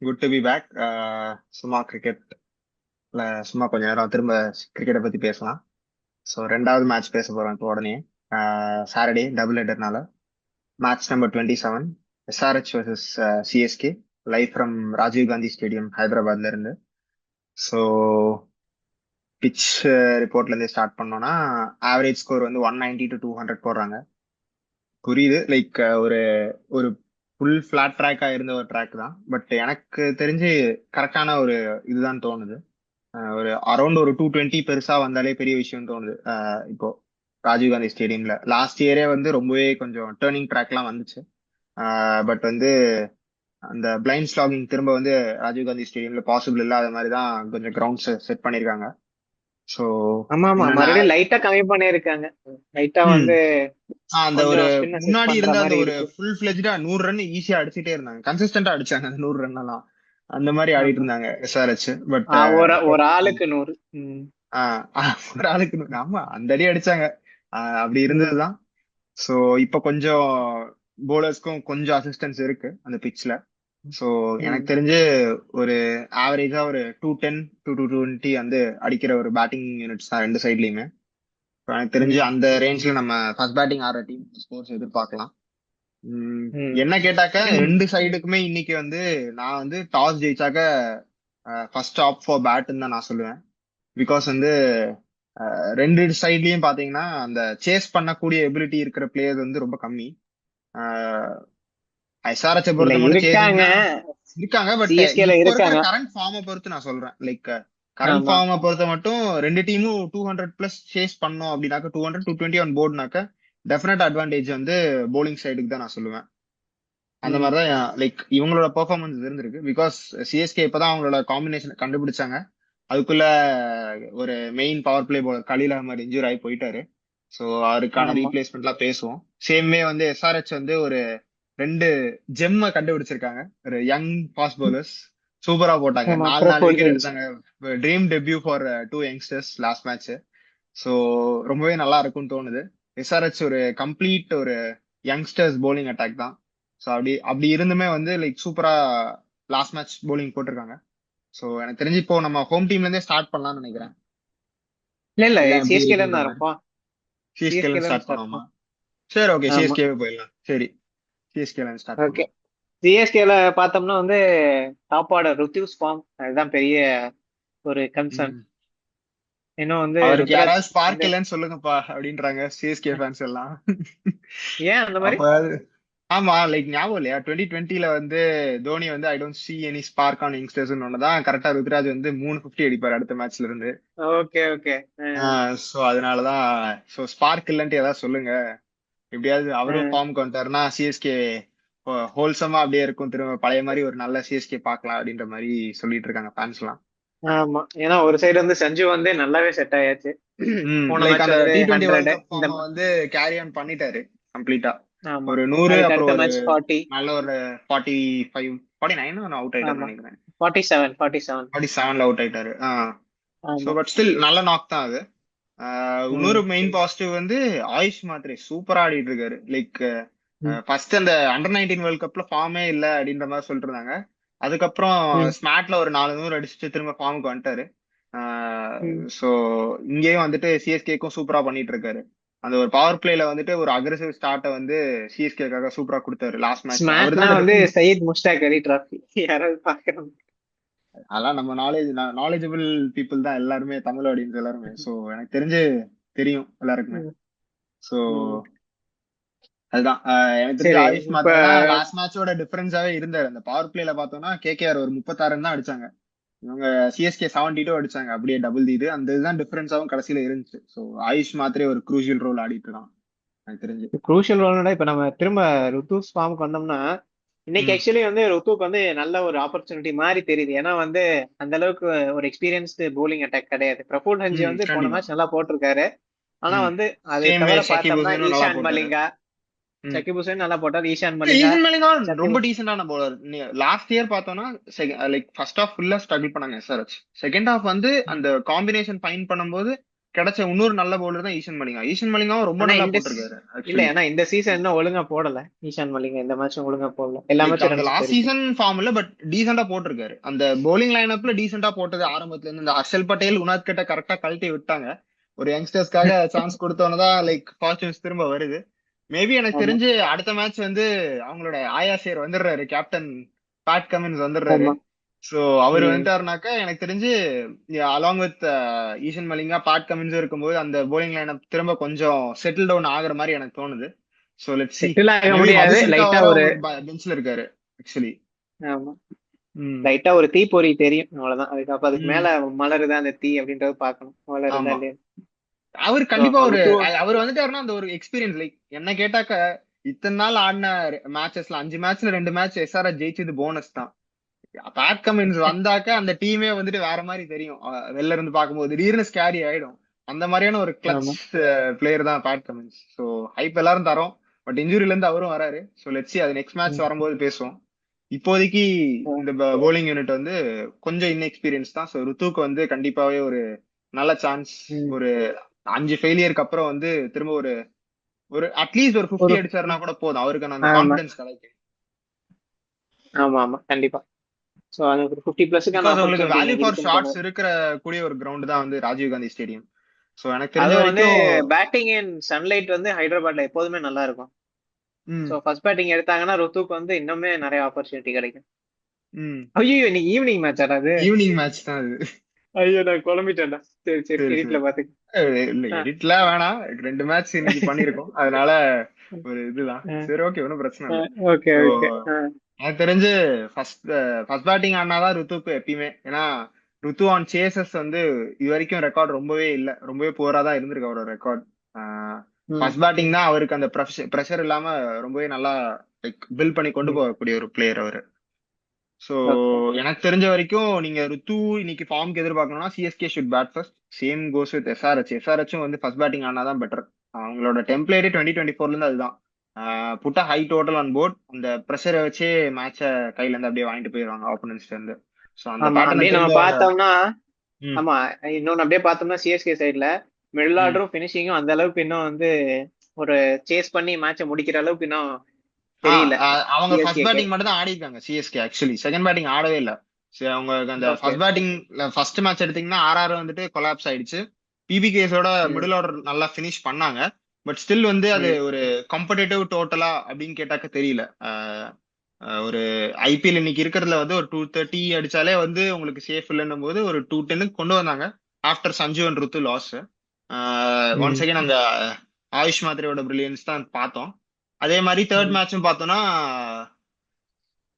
Good to be back. சும்மா கிரிக்கெட்ல சும்மா கொஞ்ச நேரம் திரும்ப கிரிக்கெட்டை பத்தி பேசலாம். ஸோ ரெண்டாவது மேட்ச் பேச போறோம் இப்போ உடனே. சாட்டர்டே டபுள் ஹெட்டர்னால match number 27 SRH versus CSK live from Rajiv Gandhi stadium ஹைதராபாத்ல இருந்து. ஸோ பிச் ரிப்போர்ட்ல இருந்து ஸ்டார்ட் பண்ணோம்னா ஆவரேஜ் ஸ்கோர் வந்து 190 to 200 போடுறாங்க. புரியுது, லைக் ஒரு ஒரு ஃபுல் ஃபிளாட் ட்ராக்கா இருந்த ஒரு ட்ராக் தான். பட் எனக்கு தெரிஞ்சு கரெக்டான ஒரு இதுதான் தோணுது. ஒரு அரௌண்ட் ஒரு 220 பெருசா வந்தாலே பெரிய விஷயம் தோணுது. இப்போ ராஜீவ்காந்தி ஸ்டேடியம்ல லாஸ்ட் இயரே வந்து ரொம்பவே கொஞ்சம் டேர்னிங் ட்ராக்லாம் வந்துச்சு. பட் வந்து அந்த பிளைண்ட் ஸ்லாகிங் திரும்ப வந்து ராஜீவ்காந்தி ஸ்டேடியம்ல பாசிபிள் இல்லாத மாதிரி தான் கொஞ்சம் கிரவுண்ட்ஸ் செட் பண்ணியிருக்காங்க. ஸோ ஆமா ஆமா, இன்னும் மறுபடியும் லைட்டா கம்மி பண்ணிருக்காங்க. லைட்டா ம் வந்து அந்த ஒரு கொஞ்சம் ஸ்பின்ன செட் முன்னாடி பண்ற இருந்த அந்த மாதிரி ஒரு இருக்கு. ஃபுல் ஃபிளெஜ்டா 100 ரன் ஈஸியா அடிச்சுட்டே இருந்தாங்க, கன்சிஸ்டன்டா அடிச்சாங்க அந்த 100 ரன் எல்லாம். அந்த மாதிரி ஆடிட்டு ஆமா. இருந்தாங்க எஸ்ஆர்ஹெச். பட் ஒரு இப்போ ஒரு ஆளுக்கு 100. ம். ஒரு ஆளுக்கு ஆமா அந்த அடி அடிச்சாங்க. அப்படி ம். இருந்ததுதான். சோ இப்ப கொஞ்சம் போலர்ஸ்க்கும் கொஞ்சம் அசிஸ்டன்ஸ் இருக்கு அந்த பிச்ல. சோ எனக்கு ம். தெரிஞ்சு ஒரு ஆவரேஜா ஒரு 210 to 220 வந்து அடிக்கிற ஒரு பேட்டிங் யூனிட்ஸ் தான் ரெண்டு சைட்லயுமே. எனக்கு தெரிஞ்சு ம். அந்த ரேஞ்ச்ல நம்ம ஃபர்ஸ்ட் பேட்டிங் ஆடுற டீம் ஸ்கோர்ஸ் எதிர்பார்க்கலாம். உம் ம். என்ன கேட்டாக்க ரெண்டு சைடுக்குமே இன்னைக்கு வந்து நான் வந்து டாஸ் ஜெயிச்சாக்க ஃபர்ஸ்ட் ஆப் ஃபார் பேட்னு தான் நான் சொல்லுவேன். பிகாஸ் வந்து ரெண்டு சைட்லயும் பாத்தீங்கன்னா அந்த சேஸ் பண்ணக்கூடிய எபிலிட்டி இருக்கிற பிளேயர் வந்து ரொம்ப கம்மி. எஸ்ஆர்எச் இல்ல, பொறுத்த மட்டும் இருக்காங்க. சேசிங்னா இருக்காங்க. பட் சிஎஸ்கேல இப்போ இருக்கிற இருக்காங்க. கரண்ட் ஃபார்மை பொறுத்து நான் சொல்றேன். லைக் கரண்ட் ஆமா. ஃபார்மை பொறுத்த மட்டும் ரெண்டு டீமும் 200+ சேஸ் பண்ணோம் அப்படின்னாக்க 200 220 ஆன் போர்டுனாக்க டெஃபினட் அட்வான்டேஜ் வந்து போலிங் சைடுக்கு தான் நான் சொல்லுவேன். அந்த ம். மாதிரிதான் லைக் இவங்களோட பெர்ஃபார்மன்ஸ் இருந்திருக்கு. பிகாஸ் சிஎஸ்கே இப்பதான் அவங்களோட காம்பினேஷன் கண்டுபிடிச்சாங்க. அதுக்குள்ள ஒரு main power play bowler Khaleel Ahmed injure ஆகி போயிட்டாரு. ஸோ அவருக்கான ஆமா ரீப்ளேஸ்மெண்ட்லாம் பேசுவோம். சேம்வே வந்து எஸ்ஆர்ஹெச் வந்து ஒரு ரெண்டு ஜெம்ம கண்டுபிடிச்சிருக்காங்க, ஒரு யங் ஃபாஸ்ட் பவுலர்ஸ். சூப்பரா போட்டாங்க, ஆமா, நாலு நாலு ப்ரொபோல் விக்கெட் ஹெஞ்ச். எடுத்தாங்க. Dream debut for two youngsters last match. So ரொம்பவே நல்லா இருக்கும்னு தோணுது. எஸ்ஆர்ஹெச் ஒரு கம்ப்ளீட் ஒரு யங்ஸ்டர்ஸ் bowling அட்டாக் தான். ஸோ அப்படி அப்படி இருந்துமே வந்து லைக் சூப்பரா லாஸ்ட் மேட்ச் bowling போட்டிருக்காங்க. ஸோ எனக்கு தெரிஞ்சு இப்போ நம்ம ஹோம் டீம்ல இருந்தே ஸ்டார்ட் பண்ணலாம்னு நினைக்கிறேன். இல்ல இல்ல, இதுதான் எப்படி சிஎஸ்கேல இருக்குன்ற இருந்தா மாதிரி. இருப்போம். சிஎஸ்கேல சிஎஸ்கேல இருந்து இருந்து ஸ்டார்ட் ஸ்டார்ட் பண்ணுவோமா? பண்ணோம். சரி, ஓகே, ஆமா. சிஎஸ்கேவே போயிடலாம். சரி, சிஎஸ்கேல இருந்து ஸ்டார்ட் ஓகே. பண்ணுவோம். சிஎஸ்கேல பார்த்தோம்னா வந்து டாப் ஆர்டர் ருத்யூஸ் ஃபார்ம் அதுதான் பெரிய ஒரு கன்சர்ன். ம். இன்னும் வந்து அவருக்கு ருத்ராஜ் யாராவது ஸ்பார்க் வந்து இல்லைன்னு சொல்லுங்கப்பா அப்படின்றாங்க சிஎஸ்கே ஃபேன்ஸ் எல்லாம். ஏன் அந்த மாதிரி? அப்ப ஆமா, லைக் ஞாபகம் இல்லையா 2020ல வந்து தோனி வந்து I don't see any spark on youngsters ஒண்ணுதான் கரெக்டா ருத்ராஜ் வந்து 350 அடிப்பாரு அடுத்த மேட்ச்ல இருந்து. Okay okay. சோ அதனாலதான் சோ ஸ்பார்க் இல்லன்ட்டு ஏதாவது சொல்லுங்க. எப்படியாவது அவரும் ஃபார்முக்கு வந்துட்டாருன்னா சிஎஸ்கே ஹோல்சமா அப்படியே இருக்கும், திரும்ப பழைய மாதிரி ஒரு நல்ல சிஎஸ்கே பார்க்கலாம் அப்படின்ற மாதிரி சொல்லிட்டு இருக்காங்க ஃபேன்ஸ் எல்லாம். ஆமா, ஏன்னா ஒரு சைடு வந்து சஞ்சு வந்து நல்லாவே செட் ஆயாச்சு. போன லைக் மேட்ச் அந்த வந்து T20 வேர்ல்ட் 100. கப் இந்த ஃபார்ம வந்து கேரி ஆன் பண்ணிட்டாரு கம்ப்ளீட்டா. ஆமா, ஒரு 100, அதுக்கு அப்புறம் அடுத்த ஒரு மேட்ச் 40. நல்ல ஒரு 45 49 அவுட் ஆயிட்டாருன்னு ஆமா, நினைக்கிறேன். 47 47. 47ல அவுட் ஆயிட்டாரு. ஸோ ஆமா. பட் ஸ்டில் நல்ல நாக் தான் அது. இன்னொரு ம். மெயின் பாசிட்டிவ் வந்து ஆயுஷ் மாத்ரே சூப்பரா ஆடிட்டு இருக்காரு. லைக் ம். ஃபர்ஸ்ட் அந்த அண்டர் 19 வேர்ல்ட் கப்ல ஃபார்மே இல்ல அப்படின்ற மாதிரி சொல்லிட்டு இருந்தாங்க. அதுக்கப்புறம் ம். ஸ்மாட்ல ஒரு 400 அடிச்சுட்டு திரும்ப ஃபார்முக்கு வந்துட்டாரு. ம். ஸோ இங்கேயும் வந்துட்டு சிஎஸ்கேக்கும் சூப்பரா பண்ணிட்டு இருக்காரு. அந்த ஒரு பவர் பிளேல வந்துட்டு ஒரு அக்ரெசிவ் ஸ்டார்ட்டை வந்து சிஎஸ்கேக்காக சூப்பரா கொடுத்தாரு லாஸ்ட் மேட்ச். அவர் ஸ்மாட்னா தான் அந்த வந்து difference. Zayed Mushtaq Ali trophy. யாராவது பாக்குறோம்? அதெல்லாம் நம்ம நாலேஜபிள் பீப்புள் தான் எல்லாருமே, தமிழ் ஆடியன்ஸ் எல்லாருமே. ஸோ எனக்கு தெரிஞ்சு தெரியும் எல்லாருக்குமே. ம். ஸோ ம். அதுதான் எனக்கு தெரிஞ்ச சரி. ஆயுஷ் இப்ப மாத்திரை தான் லாஸ்ட் மேட்சோட டிஃபரன்ஸாவே இருந்தாரு. அந்த பவர் பிளேல பார்த்தோம்னா கேகேஆர் ஒரு 36 தான் அடிச்சாங்க, இவங்க சிஎஸ்கே 72 அடிச்சாங்க. அப்படியே டபுள் இது அந்த இதுதான் டிஃபரன்ஸாவும் கடைசியில இருந்துச்சு. ஸோ ஆயுஷ் மாத்திரை ஒரு குரூசியல் ரோல் ஆடிட்டு இருக்கான் எனக்கு தெரிஞ்சு. குரூஷியல் ரோல்னா இப்ப நம்ம திரும்ப ருத்தூஸ் ஃபார்முக்கு வந்தோம்னா, இன்னைக்கு ம் ஆக்சுவலி வந்து ருத்துக்கு வந்து நல்ல ஒரு ஆப்பர்ச்சுனிட்டி மாதிரி தெரியுது. ஏன்னா வந்து அந்த அளவுக்கு ஒரு எக்ஸ்பீரியன்ஸ்டு போலிங் அட்டாக் கிடையாது. பிரஃபுல் ஹஞ்சி வந்து போன கண்டிப்பா. மேட்ச் நல்லா போட்டிருக்காரு. ஆனா ம் வந்து அது சேம் வே தவிர ஷகிப் பார்த்தோம்னா ஹுசைனும் நல்லா ஈஷான் போட்டாரு. மலிங்கா, ம் சகிப் ஹுசைன் நல்லா போட்டார். ஈஷான் மலிங்கா, ஈசன் மலிங்கான் ரொம்ப சகிப். டீசென்டான பவுலர். லாஸ்ட் இயர் பார்த்தோம்னா லைக் ஃபர்ஸ்ட் ஹாஃப் ஃபுல்லா ஸ்ட்ரகிள் பண்ணாங்க எஸ்ஆர்எச். செகண்ட் ஹாஃப் வந்து அந்த காம்பினேஷன் ஃபைன் பண்ணும்போது கிடைச்ச இன்னொரு நல்ல பவுலர் தான் ஈஷன் மலிங்கா. ஈஷன் மலிங்காவும் ரொம்ப ஆனா நல்லா இந்த போட்டிருக்காரு இல்ல ஆக்சுவலி. ஏன்னா இந்த சீசன் இன்னும் ஒழுங்கா போடல. ஈஷான் மலிங்க இந்த மேட்சும் ஒழுங்கா போடல, எல்லா லைக் மேட்சும் அந்த ரன்ஸ் லாஸ்ட் போயிருக்கு. சீசன் ஃபார்ம்ல பட் டீசெண்டா போட்டிருக்காரு. அந்த bowling லைனப்ல டீசெண்டா போட்டது ஆரம்பத்துல இருந்து. இந்த ஹர்ஷல் பட்டேல் உனாத் கிட்ட கரெக்டா கழட்டி விட்டாங்க. ஒரு யங்ஸ்டர்ஸ்க்காக சான்ஸ் கொடுத்தோன்னதான் லைக் ஃபார்ச்சூன்ஸ் திரும்ப வருது. மேபி எனக்கு ஆமா தெரிஞ்சு அடுத்த மேட்ச் வந்து அவங்களோட ஆயா சேர் வந்துடுறாரு, கேப்டன் பேட் கமின்ஸ் வந்துடுறாரு. ஆமா. சோ அவர் ம். வந்துட்டாருனாக்கா எனக்கு தெரிஞ்சு along with Eshan Malinga Pat கமின்ஸும் இருக்கும்போது அந்த bowling லைனப் திரும்ப கொஞ்சம் செட்டில் டவுன் ஆகுற மாதிரி எனக்கு தோணுது. So let's see. செட்டில் ஆக மேபி முடியாது, மதுசில்கா லைட்டா வேற ஒரு அவங்களுக்கு பெஞ்ச்ல இருக்காரு ஆக்சுவலி. ஆமா ம். லைட்டா ஒரு தீப்பொறி தெரியும், அவ்வளவுதான். அதுக்கப்புறம் அதுக்கு ம். மேல மலருதா அந்த தீ அப்படின்றது பார்க்கணும், வளருதா ஆமா. இல்லையா. அவர் So, கண்டிப்பா ஒரு ருத்து அவர் வந்துட்டாருன்னா அந்த ஒரு எக்ஸ்பீரியன்ஸ் லைக் என்ன கேட்டாக்க இத்தனை நாள் ஆடின மேட்சஸ்ல 5 மேட்ச்ல 2 மேட்ச் எஸ்ஆர்எச் ஜெயிச்சது போனஸ் தான். பேட் கமின்ஸ் வந்தாக்க அந்த டீமே வந்துட்டு வேற மாதிரி தெரியும். வெளில இருந்து பார்க்கும்போது திடீர்னு ஸ்கேரி ஆயிடும். அந்த மாதிரியான ஒரு கிளட்ச் ஆமா. பிளேயர் தான் பேட் கமின்ஸ். ஸோ ஹைப் எல்லாரும் தரோம். பட் இன்ஜுரில இருந்து அவரும் வராரு. ஸோ லெட்ஸ் அது நெக்ஸ்ட் மேட்ச் ம். வரும்போது பேசுவோம். இப்போதைக்கு ஆ. இந்த bowling யூனிட் வந்து கொஞ்சம் இன்எக்ஸ்பீரியன்ஸ் தான். ஸோ ருத்துக்கு வந்து கண்டிப்பாவே ஒரு நல்ல சான்ஸ். ம். ஒரு 5 ஃபெயிலியருக்கு அப்புறம் வந்து திரும்ப ஒரு ஒரு அட்லீஸ்ட் ஒரு 50 ஒரு அடிச்சாருன்னா கூட போதும், அவருக்கான அந்த ஆமா கான்பிடன்ஸ் கிடைக்கும். ஆமா ஆமா கண்டிப்பா. சோ அது ஒரு 50+க்கான பிகாஸ் உங்களுக்கு ஆப்பர்ச்சுனிட்டி வேல்யூ இன்னைக்கு ஃபார் இருக்குன்னு ஷார்ட்ஸ் தோணுது. இருக்கிற கூடிய ஒரு கிரவுண்ட் தான் வந்து ராஜீவ் காந்தி ஸ்டேடியம். ஸோ எனக்கு தெரிஞ்ச அதுவும் வந்து வரைக்கும். பேட்டிங் அண்ட் சன்லைட் வந்து ஹைதராபாத்ல எப்போதுமே நல்லா இருக்கும். ம். சோ ஃபர்ஸ்ட் பேட்டிங் எடுத்தாங்கன்னா ருத்துக்கு வந்து இன்னுமே நிறைய ஆப்பர்ச்சுனிட்டி கிடைக்கும். ம். ஐயோ இன்னைக்கு ஈவினிங் மேட்ச் அது. ஈவினிங் மேட்ச் தான் அது. ஐயோ நான் குழம்பிட்டேன்டா. சரி சரி, சரி எடிட்ல சரி. பாத்துக்க. இல்ல எடிட்லாம் வேணாம். 2 மேட்ச் இன்னைக்கு பண்ணிருக்கோம், அதனால ஒரு இதுதான். சரி ஓகே, ஒன்றும் பிரச்சனை இல்லை. Okay so okay. எனக்கு தெரிஞ்சு ஃபர்ஸ்ட் ஃபர்ஸ்ட் பேட்டிங் ஆனாதான் ருத்துக்கு எப்பயுமே. ஏன்னா ருத்து ஆன் சேசஸ் வந்து இது வரைக்கும் ரெக்கார்ட் ரொம்பவே இல்ல, ரொம்பவே புவரா தான் இருந்திருக்கு அவரோட ரெக்கார்ட். ஃபர்ஸ்ட் பேட்டிங் தான் அவருக்கு அந்த ப்ரெஷர் இல்லாம ரொம்பவே நல்லா லைக் பில்ட் பண்ணி கொண்டு போகக்கூடிய ஒரு பிளேயர் அவரு. So okay. எனக்கு தெரிஞ்ச வரைக்கும் நீங்க ருத்து இன்னைக்கு ஃபார்முக்கு எதிர்பார்க்கணும்னா CSK should bat first. Same goes with SRH. எஸ்ஆர்எச்சும் வந்து ஃபர்ஸ்ட் பேட்டிங் ஆனாதான் பெட்டர். அவங்களோட டெம்ப்ளேட்டே 2024 இருந்து அதுதான். புட்ட ஹை டோட்டல் ஆன் போர்ட், அந்த ப்ரெஷரை வச்சே மேட்சை கையில இருந்து அப்படியே வாங்கிட்டு போயிடுவாங்க ஆப்போனன்ஸ்ல இருந்து. ஸோ அந்த ஆமா பேட்டர்னை அப்படியே நம்ம திரும்ப அவங்க. பார்த்தோம்னா, ம். ஆமா இன்னொன்னு அப்படியே பார்த்தோம்னா சிஎஸ்கே சைடுல மிடில் ம். ஆர்டரும் பினிஷிங்கும் அந்த அளவுக்கு இன்னும் வந்து ஒரு சேஸ் பண்ணி மேட்சை முடிக்கிற அளவுக்கு இன்னும் ஆ தெரியல அவங்க ஃபர்ஸ்ட் சிஎஸ்கேக்கு. பேட்டிங் மட்டும் தான் ஆடி இருக்காங்க சிஎஸ்கே ஆக்சுவலி. செகண்ட் பேட்டிங் ஆடவே இல்ல. சரி, அவங்க அந்த okay. First batting first match எடுத்தீங்கன்னா ஆர்ஆர் வந்துட்டு கொலாப்ஸ் ஆயிடுச்சு. பிபிகேஸோட ம். மிடில் ஆர்டர் நல்லா ஃபினிஷ் பண்ணாங்க. பட் ஸ்டில் வந்து அது ம். ஒரு காம்படேட்டிவ் டோட்டலா அப்படின்னு கேட்டாக்க தெரியல. ஒரு ஐபிஎல் இன்னைக்கு இருக்கிறதுல வந்து ஒரு 230 அடிச்சாலே வந்து உங்களுக்கு சேஃப் இல்லைன்னும் போது ஒரு 210 கொண்டு வந்தாங்க. After Sanju and Ruthu loss. Once hmm. Again அந்த ஆயுஷ் மாத்திரையோட பிரில்லியன்ஸ் தான் பார்த்தோம். அதே மாதிரி தேர்ட் ம். மேட்சும் பார்த்தோம்னா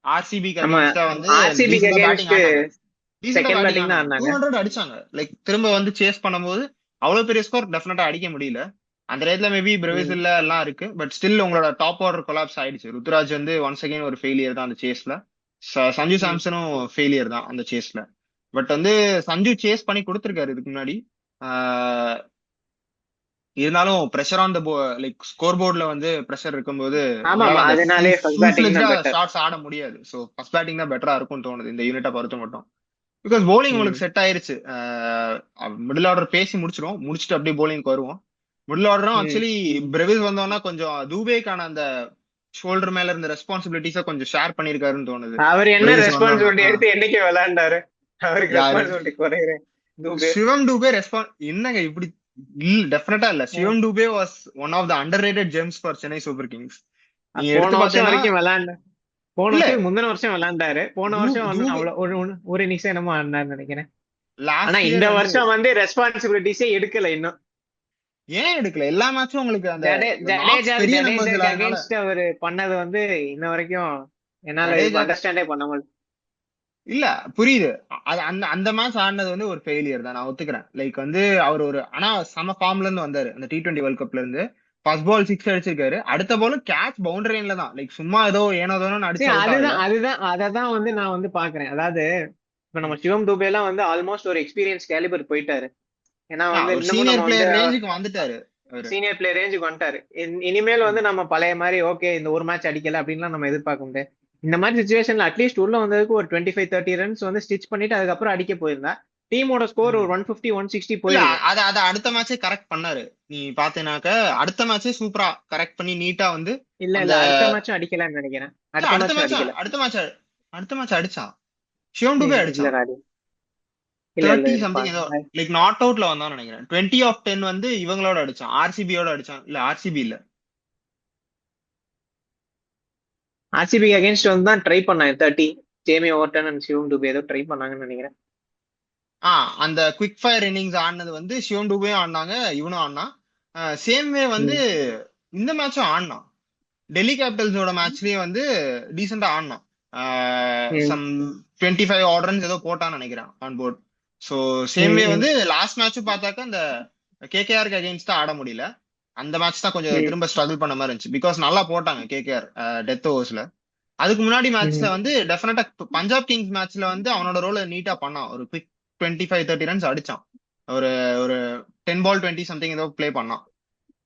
ஆர்சிபிக்கு நம்ம அகேன்ஸ்டா வந்து ஆர்சிபிக்கு டீசெண்டா பேட்டிங் அகேன்ஸ்ட் ஆனாங்க. டீசெண்டா செகண்ட் பேட்டிங் பேட்டிங் தான் ஆனாங்க. ஆடினாங்க. 200 அடிச்சாங்க. லைக் திரும்ப வந்து சேஸ் பண்ணும்போது அவ்வளவு பெரிய ஸ்கோர் டெஃபினட்டா அடிக்க முடியல. அந்த ரேட்ல மேபி ம். பிரேசில்ல எல்லாம் இருக்கு. பட் ஸ்டில் உங்களோட டாப் ஆர்டர் கொலாப்ஸ் ஆயிடுச்சு. ருத்துராஜ் வந்து ஒன்ஸ் அகைன் ஒரு ஃபெயிலியர் தான் அந்த சேஸ்ல. சஞ்சு ம். சாம்சனும் ஃபெயிலியர் தான் அந்த சேஸ்ல. பட் வந்து சஞ்சு சேஸ் பண்ணி கொடுத்திருக்காரு இதுக்கு முன்னாடி. ஆஹ் இருந்தாலும் pressure on the like score போர்ட்ல வந்து பிரஷர் இருக்கும்போது ஆமா ஆமா உங்களால அந்த அதனாலே ஃபர்ஸ்ட் ஃபுல் பேட்டிங் ஃபிளெஜ்டா தான் பெட்டர். ஷாட்ஸ் ஆட முடியாது. ஸோ ஃபர்ஸ்ட் பேட்டிங் தான் பெட்டரா இருக்கும்னு தோணுது இந்த யூனிட்டை பொறுத்த மட்டும். பிகாஸ் bowling உங்களுக்கு ம். செட் ஆயிருச்சு. மிடில் ஆர்டர் பேசி முடிச்சிடும், முடிச்சுட்டு அப்படியே bowlingக்கு வருவோம். மிடில் ஆர்டரும் ம். ஆக்சுவலி பிரேவிஸ் வந்தோம்னா கொஞ்சம் தூபேக்கான அந்த ஷோல்டர் மேல இருந்த ரெஸ்பான்சிபிலிட்டிஸை கொஞ்சம் ஷேர் பண்ணிருக்காருன்னு தோணுது. அவர் என்ன பிரேவிஸ் வந்தோம்னா ரெஸ்பான்சிபிலிட்டி எடுத்து என்னைக்கு விளையாண்டாரு? அவருக்கு யாரு ரெஸ்பான்சிபிலிட்டி குறையுறேன் தூபே. சிவம் டூபே என்னங்க இப்படி? இல்ல டெஃபினட்டா இல்ல. Shivam Dube was one of the underrated gems for Chennai Super Kings. நீங்க போன எடுத்து வருஷம் பாத்தீங்கன்னா வரைக்கும் விளையாண்ட போன இல்ல வருஷம் முந்தின வருஷம் விளையாண்டாரு. போன வருஷம் வந்து தூபே அவ்வளவு ஒரு நிமிஷம் என்னமோ ஆடினாரு நினைக்கிறேன். ஆனா லாஸ்ட் இந்த இயர் வந்து வருஷம் வந்து ரெஸ்பான்சிபிலிட்டிஸே எடுக்கல இன்னும். ஏன் எடுக்கல? எல்லா மேட்சும் உங்களுக்கு அந்த நாக்ஸ் ஜடேஜா பெரிய நம்பர்ஸ் ஜடேஜாக்கு இல்லாதனால. அகேன்ஸ்ட் அவரு பண்ணது வந்து இன்ன வரைக்கும் என்னால ஜடேஜா அண்டர்ஸ்டாண்டே பண்ண முடியல. இல்ல புரியுது. அது அந்த அந்த மேட்ச் ஆடினது வந்து ஒரு ஃபெயிலியர் தான், நான் ஒத்துக்கிறேன். லைக் வந்து அவர் ஒரு ஆனா சம ஃபார்ம்ல இருந்து வந்தாரு அந்த T20 வேர்ல்ட் கப்ல இருந்து. ஃபர்ஸ்ட் பால் 6 அடிச்சிருக்காரு. அடுத்த பால் கேட்ச் பவுண்டரி லைன்ல தான். லைக் சும்மா ஏதோ ஏனோ தானோன்னு சரி அடிச்சு அவுட் ஆகல. அதுதான் அததான் வந்து நான் வந்து பாக்குறேன். அதாவது இப்ப நம்ம சிவம் துபே எல்லாம் வந்து ஆல்மோஸ்ட் ஒரு எக்ஸ்பீரியன்ஸ் கேலிபர் போயிட்டாரு. ஏன்னா வந்து ஒரு இன்னமும் நம்ம சீனியர் வந்து பிளேயர் ரேஞ்சுக்கு வந்துட்டாரு அவரு. சீனியர் பிளேயர் ரேஞ்சுக்கு வந்துட்டாரு. இனிமேல் வந்து நம்ம பழைய மாதிரி ஓகே இந்த ஒரு மேட்ச் அடிக்கல அப்படின்லாம் நம்ம எதிர்பார்க்க முடியாது. இந்த மாதிரி சுச்சுவேஷன்ல அட்லீஸ்ட் உள்ள வந்ததுக்கு ஒரு 25-30 ரன்ஸ் வந்து ஸ்டிச் பண்ணிட்டு அதுக்கப்புறம் அடிக்க போயிருந்தா டீமோட ஸ்கோர் ஒரு 150 160 இல்ல போயிருக்கு. அத அத அடுத்த மேட்சே கரெக்ட் பண்ணாரு. நீ பாத்தீனாக்க அடுத்த மேட்சே சூப்பரா கரெக்ட் பண்ணி நீட்டா வந்து இல்ல அந்த இல்ல அடுத்த மேட்சும் அடிக்கலன்னு நினைக்கிறேன். அடுத்த அடுத்த மேட்சும் மேட்ச் அடிக்கல. அடுத்த மேட்ச் அடுத்த மேட்ச் அடிச்சான். ஷியோன் டுபே இல்ல அடிச்சான். ராடி. இல்ல இல்ல 30 இருப்பா. சம்திங் ஏதோ லைக் நாட் அவுட்ல வந்தான்னு நினைக்கிறேன். 20 ஆஃப் 10 வந்து இவங்களோட அடிச்சான், ஆர்சிபியோட அடிச்சான். இல்ல ஆர்சிபி இல்ல. ஆர்சிபி அகைன்ஸ்ட் வந்து தான் ட்ரை பண்ணாங்க 30. ஜேமி ஓவர்டன் அண்ட் சிவம் டுபே ஏதோ ட்ரை பண்ணாங்கன்னு நினைக்கிறேன். அந்த குவிக் ஃபயர் இன்னிங்ஸ் ஆடினது வந்து ஷியோன் டுபேயும் ஆடினாங்க, இவனும் ஆடினான். சேம் வே வந்து ம். இந்த மேட்சும் ஆடினான். டெல்லி கேபிட்டல்ஸோட மேட்ச்லயும் வந்து டீசெண்டா ஆடினான். ம். சம் 25 ஆர்டர்ஸ் ஏதோ போட்டான்னு நினைக்கிறேன் on board. So same way hmm. Hmm. வந்து லாஸ்ட் மேட்சும் பார்த்தாக்க இந்த கேகேஆருக்கு அகேன்ஸ்டா ஆட முடியல. அந்த மேட்ச் தான் கொஞ்சம் ம். திரும்ப ஸ்ட்ரகிள் பண்ண மாதிரி இருந்துச்சு. பிகாஸ் நல்லா போட்டாங்க கேகேஆர் டெத் ஓவர்ஸ்ல. அதுக்கு முன்னாடி மேட்ச்ல ம். வந்து டெஃபினட்டா பஞ்சாப் கிங்ஸ் மேட்ச்ல வந்து அவனோட ரோல நீட்டா பண்ணான். ஒரு குவிக் 25 30 ரன்ஸ் அடிச்சான். ஒரு ஒரு 10 பால் 20 சம்திங் ஏதோ ப்ளே பண்ணான்.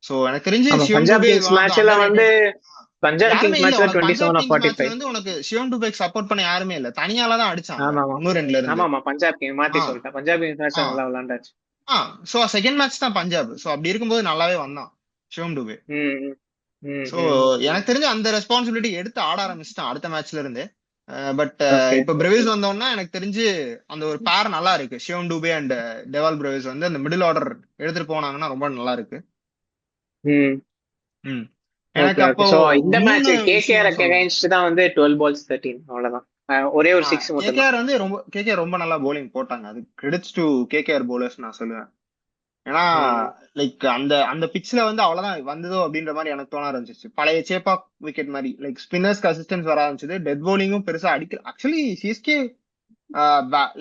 ஸோ எனக்கு தெரிஞ்சு ஆமா Shivam Punjab Dube is Kings one of the மேட்ச்ல அண்டர் வந்து ரேட்டட். பஞ்சாப் யாருமே கிங்ஸ் இல்ல மேட்ச்ல உனக்கு 27 பஞ்சாப் ஆஃப் கிங்ஸ் மேட்ச்ல 45. வந்து உனக்கு சிவம் டுபேக்கு சப்போர்ட் பண்ண யாருமே இல்ல. தனியால தான் அடிச்சாங்க ஆமா ஆமா. 1-2ல இருந்து. ஆமா ஆமா பஞ்சாப் கிங் மாத்தி ஆ சொல்லிட்டேன். பஞ்சாப் கிங்ஸ் ஆ மேட்ச்ல நல்லா விளையாண்டாச்சு. ஆ சோ செகண்ட் மேட்ச் தான் பஞ்சாப். சோ அப்படி இருக்கும்போது நல்லாவே வந்தான் சிவம் டுபே. ம். ம். ம். சோ ம். எனக்கு தெரிஞ்சு அந்த ரெஸ்பான்சிபிலிட்டி எடுத்து ஆட ஆரம்பிச்சிட்டான் அடுத்த மேட்ச்ல இருந்து. But okay. இப்ப பிரேவிஸ் வந்தோம்னா எனக்கு தெரிஞ்சு அந்த ஒரு பேர் நல்லா இருக்கு. சிவம் டுபே அண்ட் டெவால் பிரேவிஸ் வந்து அந்த மிடில் ஆர்டர் எடுத்துட்டு போனாங்கன்னா ரொம்ப நல்லா இருக்கு. ம். ம். ஓகே எனக்கு ஓகே. அப்போ சோ இந்த மேட்ச் மூணு கேகேஆர் விஷயம் சொல்லணும். அகைன்ஸ்ட் தான் வந்து 12 பால்ஸ் 13 அவ்வளவுதான். ஒரே ஒரு 6 மட்டும் தான். கேகேஆர் வந்து கேகேஆர் ரொம்ப நல்லா bowling போட்டாங்க. அது கிரெடிட்ஸ் டு கேகேஆர் bowlers நான் சொல்லுவேன். ஏன்னா ம். லைக் அந்த அந்த பிட்ச்ல வந்து அவ்வளவுதான் வந்ததோ அப்படின்ற மாதிரி எனக்கு தோண ஆரம்பிச்சிச்சு. பழைய சேப்பாக் விக்கெட் மாதிரி லைக் ஸ்பின்னர்ஸ்க்கு அசிஸ்டன்ஸ் வர ஆரம்பிச்சது. டெத் bowlingகும் பெருசா அடிக்கல. ஆக்சுவலி சிஎஸ்கே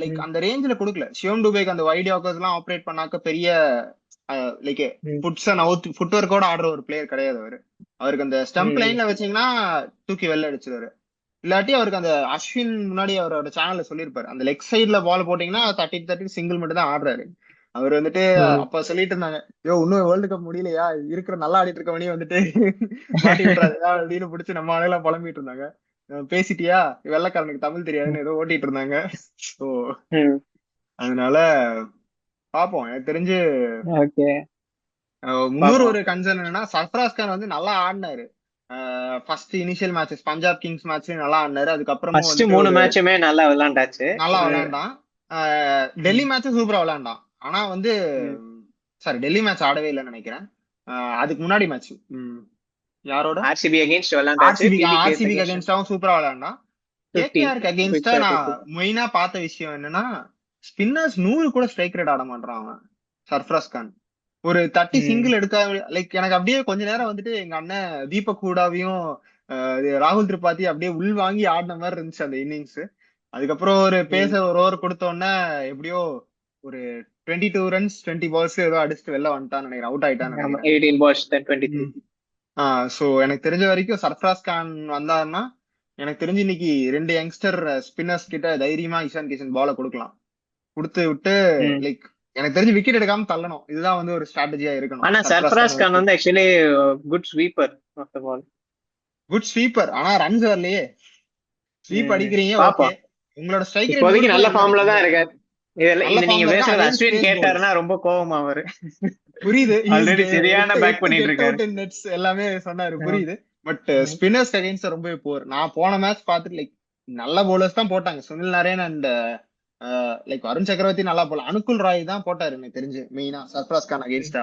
லைக் ம். அந்த ரேஞ்சில கொடுக்கல. சிவம் டுபேக்கு அந்த வைட் யாக்கர்ஸ் எல்லாம் ஆப்ரேட் பண்ணாக்க பெரிய லைக் ம். ஃபுட்ஸ நவுத் ஃபுட் ஒர்க்கோட ஆடுற ஒரு பிளேயர் கிடையாது அவரு. அவருக்கு அந்த ஸ்டம்ப் ம். லைன்ல வச்சீங்கன்னா தூக்கி வெளில அடிச்சிருவாரு. இல்லாட்டி அவருக்கு அந்த அஸ்வின் முன்னாடி அவரோட சேனல்ல சொல்லியிருப்பாரு, அந்த லெக் சைடுல பால் போட்டீங்கன்னா 30 30 சிங்கிள் மட்டும் தான் ஆடுறாரு. அவர் வந்துட்டு ம். அப்ப சொல்லிட்டு இருந்தாங்க, யோ இன்னும் வேர்ல்டு கப் முடியலையா, இருக்கிற நல்லா ஆடிட்டு இருக்கவனே வந்துட்டு மாட்டி விட்டுறாதா அப்படின்னு பிடிச்சி நம்ம ஆளுலாம் புலம்பிட்டு இருந்தாங்க. பேசிட்டியா, வெள்ளைக்காரனுக்கு தமிழ் தெரியாதுன்னு ஏதோ ஓட்டிட்டு இருந்தாங்க. ஸோ ம். அதனால பாப்போம். எனக்கு தெரிஞ்சு ஓகே. முன்னூறு பாப்போம். ஒரு கன்சர்ன் என்னன்னா சர்ஃப்ராஸ் கான் வந்து நல்லா ஆடினாரு. First initial matches Punjab Kings மேட்ச்லயும் நல்லா ஆடினாரு. அதுக்கப்புறமும் ஃபர்ஸ்ட் வந்துட்டு 3 ஒரு மேட்சுமே நல்லா விளையாண்டாச்சு. நல்லா விளையாண்டான். டெல்லி ம். மேட்சும் சூப்பரா விளையாண்டான். ஆனா வந்து ம். சாரி டெல்லி மேட்ச் ஆடவே இல்லைன்னு நினைக்கிறேன். அதுக்கு முன்னாடி மேட்ச் யாரோட ஆர்சிபி அகைன்ஸ்ட் விளையாண்டாச்சு. பிவிகேஸ் ஆர்சிபிக்கு அகைன்ஸ்ட் அகேன்ஸ்டாவும் சூப்பரா விளையாண்டான். 50 கேகேஆருக்கு குயிக் அகேன்ஸ்டா ஃபயர் நான் 50. மெயினா பார்த்த விஷயம் என்னன்னா ஸ்பின்னர்ஸ் 100 கூட ஸ்ட்ரைக் ரேட் ஆட மாட்டான் அவன் சர்ஃப்ராஸ் கான். ஒரு 30 ம். சிங்கிள் எடுக்க லைக் எனக்கு அப்படியே கொஞ்ச நேரம் வந்துட்டு எங்க அண்ணன் தீபக் ஹூடாவையும் ராகுல் திரிபாதி அப்படியே உள் வாங்கி ஆடின மாதிரி இருந்துச்சு அந்த இன்னிங்ஸ். அதுக்கப்புறம் ஒரு பேச ம். ஒரு ஓவர் கொடுத்த உடனே எப்படியோ ஒரு 22 ரன்ஸ் 20 பால்ஸ் ஏதோ அடிச்சுட்டு வெளில வந்துட்டான்னு நினைக்கிறேன், அவுட் ஆயிட்டான்னு ஆமா நினைக்கிறேன். 18 பால்ஸ் 23. சோ எனக்கு தெரிஞ்ச வரைக்கும் சர்ஃப்ராஸ் கான் வந்தாருன்னா எனக்கு தெரிஞ்சு இன்னைக்கு ரெண்டு யங்ஸ்டர் ஸ்பின்னர்ஸ் கிட்ட தைரியமா இஷான் கிஷன் பால கொடுக்கலாம். கொடுத்து விட்டு ம். லைக் எனக்கு தெரிஞ்சு விக்கெட் எடுக்காம தள்ளணும். இதுதான் வந்து ஒரு ஸ்ட்ராட்டஜியா இருக்கணும் ஆனா சர்ஃப்ராஸ் சர்ஃப்ராஸ் கான் கான் வச்சு. வந்து actually good sweeper of the ball. Good sweeper, ஆனா ரன்ஸ் வரலையே. ஸ்வீப் ம். அடிக்கிறீங்க ஓகே, பாப்போம். உங்களோட ஸ்ட்ரைக் ரேட் 100 இப்போதைக்கு கூட நல்ல இல்ல. ஃபார்ம்ல இந்த தான் இருக்காரு. இதெல்லாம் நல்ல இது நீங்க ஃபார்ம்ல இருக்கா, பேசுறது அகைன் அஸ்வின் ஸ்பேஸ் பவுலர். கேட்டாருன்னா ரொம்ப கோவமா அவரு. புரியுது, ஆல்ரெடி சரியான எட்டு பேக் எட்டு பண்ணிட்டு கெட் இருக்காரு. அவுட் இன் நெட்ஸ் எல்லாமே சொன்னாரு, ம். புரியுது. பட் ம். ஸ்பின்னர்ஸ் அகைன்ஸ்ட் ரொம்ப போர். நான் போன மேட்ச் பார்த்துட்டு லைக் நல்ல bowlers தான் போட்டாங்க. சுனில் நரேன் அண்ட் லைக் வருண் சக்கரவர்த்தி நல்லா போல. அனுகுல் ராய் தான் போட்டாரு எனக்கு தெரிஞ்சு மெயினா சர்ஃப்ராஸ் கான் ம். அகைன்ஸ்டா.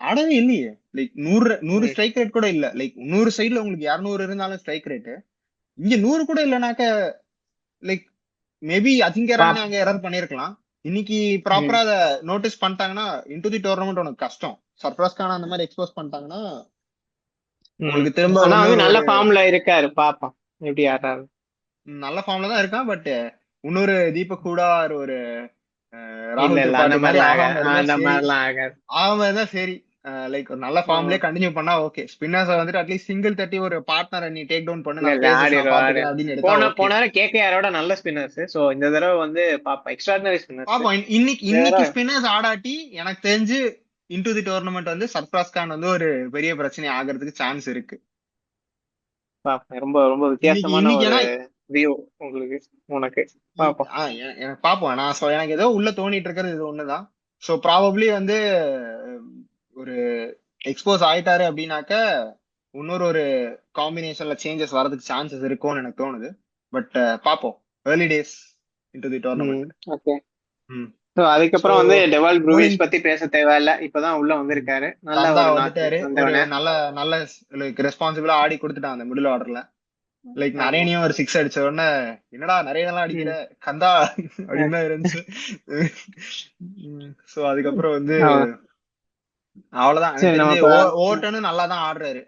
ஆடவே இல்லையே. லைக் 100 ம். ஸ்ட்ரைக் ரேட் கூட இல்ல. லைக் 100 சைடுல உங்களுக்கு 200 இருந்தாலும் ஸ்ட்ரைக் ரேட் இங்க 100 கூட இல்லனாக்க லைக் மேபி அஜிங்கிய ரஹானே பாப். அங்க எரர் பண்ணிருக்கலாம். இன்னைக்கு ம். ப்ராப்பரா அதை நோட்டீஸ் பண்ணிட்டாங்கன்னா இன்டு தி டோர்னமெண்ட் உனக்கு கஷ்டம். சர்ஃப்ராஸ் கான் அந்த மாதிரி எக்ஸ்போஸ் பண்ணிட்டாங்கன்னா ம். உங்களுக்கு திரும்ப ஆனா வந்து இன்னொரு நல்ல ஒரு ஃபார்ம்ல இருக்காரு. பாப்போம் எப்படி ஆடுறாரு. நல்ல ஃபார்ம்ல தான் இருக்கான். பட் இன்னொரு தீபக் ஹூடா ஒரு இல்ல ராகுல் இல்ல அந்த திரிபாதி மாதிரி மாதிரிலாம் ஆகாம இருந்தா அந்த சரி. மாதிரிலாம் ஆகாது. ஆகாம இருந்தா சரி. லைக் ஒரு நல்ல ஆமா. ஃபார்ம்லயே கண்டினியூ பண்ணா ஓகே. ஸ்பின்னர்ஸ் வந்துட்டு அட்லீஸ்ட் சிங்கிள் தட்டி ஒரு பார்ட்னர் நீ டேக் டவுன் பண்ணு, இல்ல நான் இல்ல பேசஸ் நான் ஆடிடும் பாத்துக்கிறேன் ஆடிடும். அப்படின்னு எடுத்தா போன ஓகே. போன கேகேஆரோட நல்ல ஸ்பின்னர்ஸ். சோ இந்த தடவை வந்து பாப்பா எக்ஸ்ட்ராடினரி ஸ்பின்னர்ஸ். பாப்போம். இன்னைக்கு இந்த இன்னைக்கு தடவை ஸ்பின்னர்ஸ் ஆடாட்டி எனக்கு தெரிஞ்சு இன்டு தி டோர்னமெண்ட் வந்து சர்ஃப்ராஸ் கான் வந்து ஒரு பெரிய பிரச்சனை ஆகிறதுக்கு சான்ஸ் இருக்கு. பாப்போம். ரொம்ப ரொம்ப இன்னைக்கு வித்தியாசமான இன்னைக்கு ஒரு ஏன்னா வியூ உங்களுக்கு உனக்கு பாப்போம். எனக்கு பார்ப்போம். எனக்கு ஏதோ உள்ள தோணிட்டு இருக்கிறது இது ஒண்ணுதான். ஸோ ப்ராபப்ளி வந்து ஒரு எக்ஸ்போஸ் ஆயிட்டாரு அப்படின்னாக்க இன்னொரு ஒரு காம்பினேஷன்ல சேஞ்சஸ் வரதுக்கு சான்சஸ் இருக்கும்னு எனக்கு தோணுது. பட் பார்ப்போம். Early days into the tournament. Okay. ம். ஸோ ஸோ அதுக்கப்புறம் வந்து டெவால் ப்ரூவிஸ் போலிங் பத்தி பேச தேவையில்ல, இப்பதான் உள்ள வந்திருக்காரு. நல்ல கந்தா ஒரு நாக்கு வந்துட்டாரு. ஒரு வந்தவன. நல்ல நல்ல ரெஸ்பான்சிபிளா ஆடி கொடுத்துட்டான் அந்த மிடில் ஆர்டர்ல. லைக் ஆமா. நரேனியும் ஒரு 6 அடிச்ச உடனே என்னடா நிறைய நல்லா அடிக்கிற ம். கந்தா அப்படின்னு தான் இருந்துச்சு. சோ அதுக்கப்புறம் வந்து ஆமா. அவ்வளவுதான். எனக்கு சரி நம்ம தெரிஞ்சு இப்ப ஓவர்டனும் நல்லா தான் ஆடுறாரு.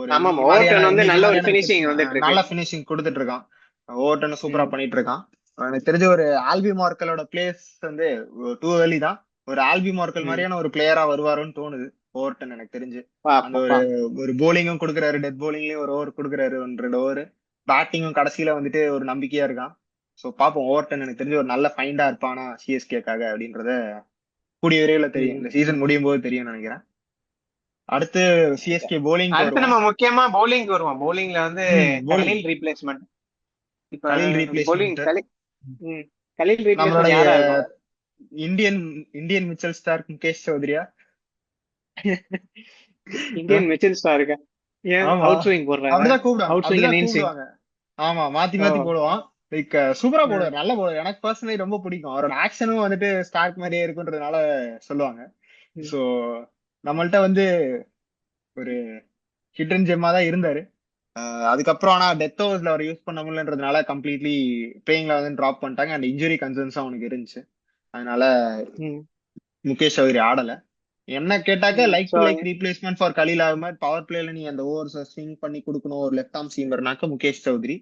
ஒரு ஆமா, இன்னைக்கு மாதிரியான ஓவர்டன் வந்து இன்னைக்கு நல்ல ஒரு மாதிரியான பினிஷிங் வந்துட்டு இருக்கு. நல்ல பினிஷிங் கொடுத்துட்டு இருக்கான். ஓவர்டனும் சூப்பரா ம். பண்ணிட்டு இருக்கான். எனக்கு தெரிஞ்ச ஒரு ஆல்பி மார்க்கலோட பிளேஸ் வந்து டூ ஏர்லி தான். ஒரு ஆல்பி மார்க்கல் ம். மாதிரியான ஒரு பிளேயரா வருவாருன்னு தோணுது ஓவர்டன் எனக்கு தெரிஞ்சு. அந்த பாப்போம் ஒரு பாப்போம். ஒரு போலிங்கும் கொடுக்குறாரு, டெத் போலிங்லயும் ஒரு ஓவர் கொடுக்குறாரு, 1 2 ஓவர். பேட்டிங்கும் கடைசியில வந்துட்டு ஒரு நம்பிக்கையா இருக்கான். சோ பாப்போம். ஓவர்டன் எனக்கு தெரிஞ்சு ஒரு நல்ல ஃபைண்டா இருப்பானா சிஎஸ்கேக்காக அப்படின்றத கூடிய விரைவில் தெரியும். ம். இந்த சீசன் முடியும் போது தெரியும்னு நினைக்கிறேன். அடுத்து சிஎஸ்கே போலிங்க்கு அடுத்து வருவோம். நம்ம முக்கியமா பவுலிங் வருவோம். பவுலிங்ல வந்து போலிங் கலில் ரீப்ளேஸ்மெண்ட். இப்ப கலில் பவுலிங் ரீப்ளேஸ்மெண்ட். ம். கலில் ரீப்ளேஸ்மெண்ட் நம்மளுடைய யாரா இருக்கும்? Indian Indian Mitchell Starc Mukesh சௌத்ரியா. Indian Mitchell Starc. ஏன் ஆமா, அவுட் ஸ்விங் போடுறாங்க? அப்படிதான் கூப்பிடுவாங்க, அவுட் ஸ்விங் அப்படிதான் இன் ஸ்விங். கூப்பிடுவாங்க. ஆமா, மாத்தி ஓ. மாத்தி போடுவான். லைக் சூப்பரா போடுவார், நல்ல போடுவார். எனக்கு பர்சனலி ரொம்ப பிடிக்கும். அவரோட ஆக்ஷனும் வந்துட்டு ஸ்டார்க் மாதிரியே இருக்குன்றதுனால சொல்லுவாங்க. ம். சோ நம்மள்ட்ட வந்து ஒரு ஹிடன் ஜெம்மா தான் இருந்தாரு. அதுக்கப்புறம் ஆனா டெத் ஓவர்ஸ்ல அவர் யூஸ் பண்ண முடியலன்றதுனால கம்ப்ளீட்லி பிளேயிங்ல வந்து டிராப் பண்ணிட்டாங்க. அண்ட் இன்ஜுரி கன்சர்ன்ஸும் அவனுக்கு இருந்துச்சு. அதனால ம். முகேஷ் சௌத்ரி ஆடல. என்ன கேட்டாக்க hmm. Like so to like replacement for Khaleel Ahmed. Power பிளேல நீ அந்த ஓவர்ஸ் ஸ்விங் பண்ணி கொடுக்கணும் ஒரு லெஃப்ட் ஆர்ம் சீமர்னாக்க முகேஷ் சௌத்ரி.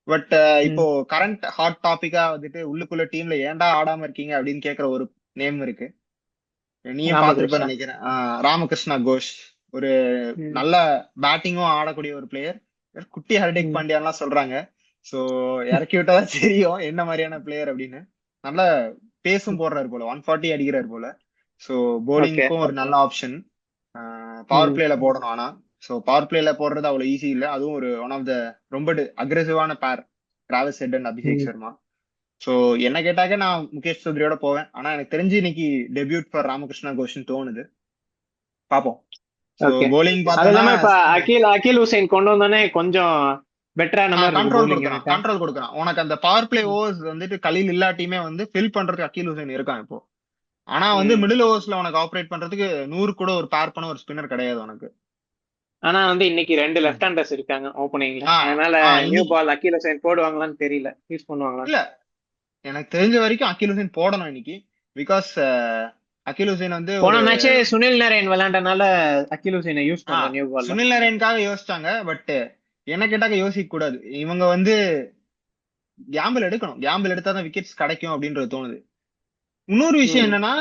பட் இப்போ ம். கரண்ட் ஹாட் டாபிக்கா வந்துட்டு உள்ளுக்குள்ள டீம்ல ஏன்டா ஆடாம இருக்கீங்க அப்படின்னு கேக்குற ஒரு நேம் இருக்கு. நீயும் பாத்திருப்ப ராமகிருஷ்ணா. நினைக்கிறேன். ராமகிருஷ்ணா கோஷ். ஒரு ம். நல்ல பேட்டிங்கும் ஆடக்கூடிய ஒரு பிளேயர். குட்டி ஹர்திக் ம். பாண்டியான்லாம் சொல்றாங்க. சோ இறக்கி விட்டாதான் தெரியும் என்ன மாதிரியான பிளேயர் அப்படின்னு. நல்ல பேஸும் போடுறாரு போல, 140 அடிக்கிறாரு போல. So okay. போலிங்க்கும் ஒரு நல்ல ஆப்ஷன். பவர் ம். பிளேல போடணும் ஆனா. சோ பவர் பிளேல போடுறது அவ்வளவு ஈஸி இல்ல. அதுவும் ஒரு ஒன் ஆஃப் த ரொம்ப அக்ரெசிவான பேர், டிராவிஸ் ஹெட் அண்ட் அபிஷேக் ம். சர்மா. சோ என்ன கேட்டாக்க நான் முகேஷ் சௌத்ரியோட போவேன். ஆனா எனக்கு தெரிஞ்சு இன்னைக்கு டெபியூட் ஃபார் ராமகிருஷ்ணா கோஷ்னு தோணுது. பாப்போம். So okay. போலிங் அது பார்த்தோம்னா இல்லாம இப்ப அகில் அகில் ஹுசைன் கொண்டு வந்தோடனே கொஞ்சம் பெட்டரான மாதிரி இருக்கு கண்ட்ரோல் பவுலிங் கொடுக்குறான், யூனிட்டா. கண்ட்ரோல் கொடுக்குறான். உனக்கு அந்த பவர் பிளே ஓவர்ஸ் வந்துட்டு கலீல் இல்லாட்டியுமே வந்து ஃபில் பண்றதுக்கு அக்கீல் ஹுசைன் இருக்கான் இப்போ. ஆனா வந்து ம். மிடில் ஓவர்ஸ்ல உனக்கு ஆப்ரேட் பண்றதுக்கு 100 கூட ஒரு பேர் பண்ண ஒரு ஸ்பின்னர் கிடையாது உனக்கு. ஆனா வந்து இன்னைக்கு 2 லெஃப்ட் ஹேண்டர்ஸ் இருக்காங்க ஓப்பனிங்ல. ஆஹ் அதனால நியூ இன்னைக்கு பால் அகில் ஹுசைன் போடுவாங்களான்னு தெரியல, யூஸ் பண்ணுவாங்களா. இல்ல, எனக்கு தெரிஞ்ச வரைக்கும் அக்கீல் ஹுசைன் போடணும் இன்னைக்கு. பிகாஸ் அக்கீல் ஹுசைன் வந்து போன ஒரு மேட்சே சுனில் நரேன் விளையாண்டனால அகில் ஹுசைனை யூஸ் பண்ணல ஆஹ் நியூ பால்ல. சுனில் நரேனுக்காக யோசிச்சாங்க. பட் என்ன கேட்டாக்க யோசிக்க கூடாது. இவங்க வந்து கேம்பிள் எடுக்கணும். கேம்பிள் எடுத்தாதான் விக்கெட்ஸ் கிடைக்கும் அப்படின்றது தோணுது. இன்னொரு விஷயம் ம். என்னன்னா,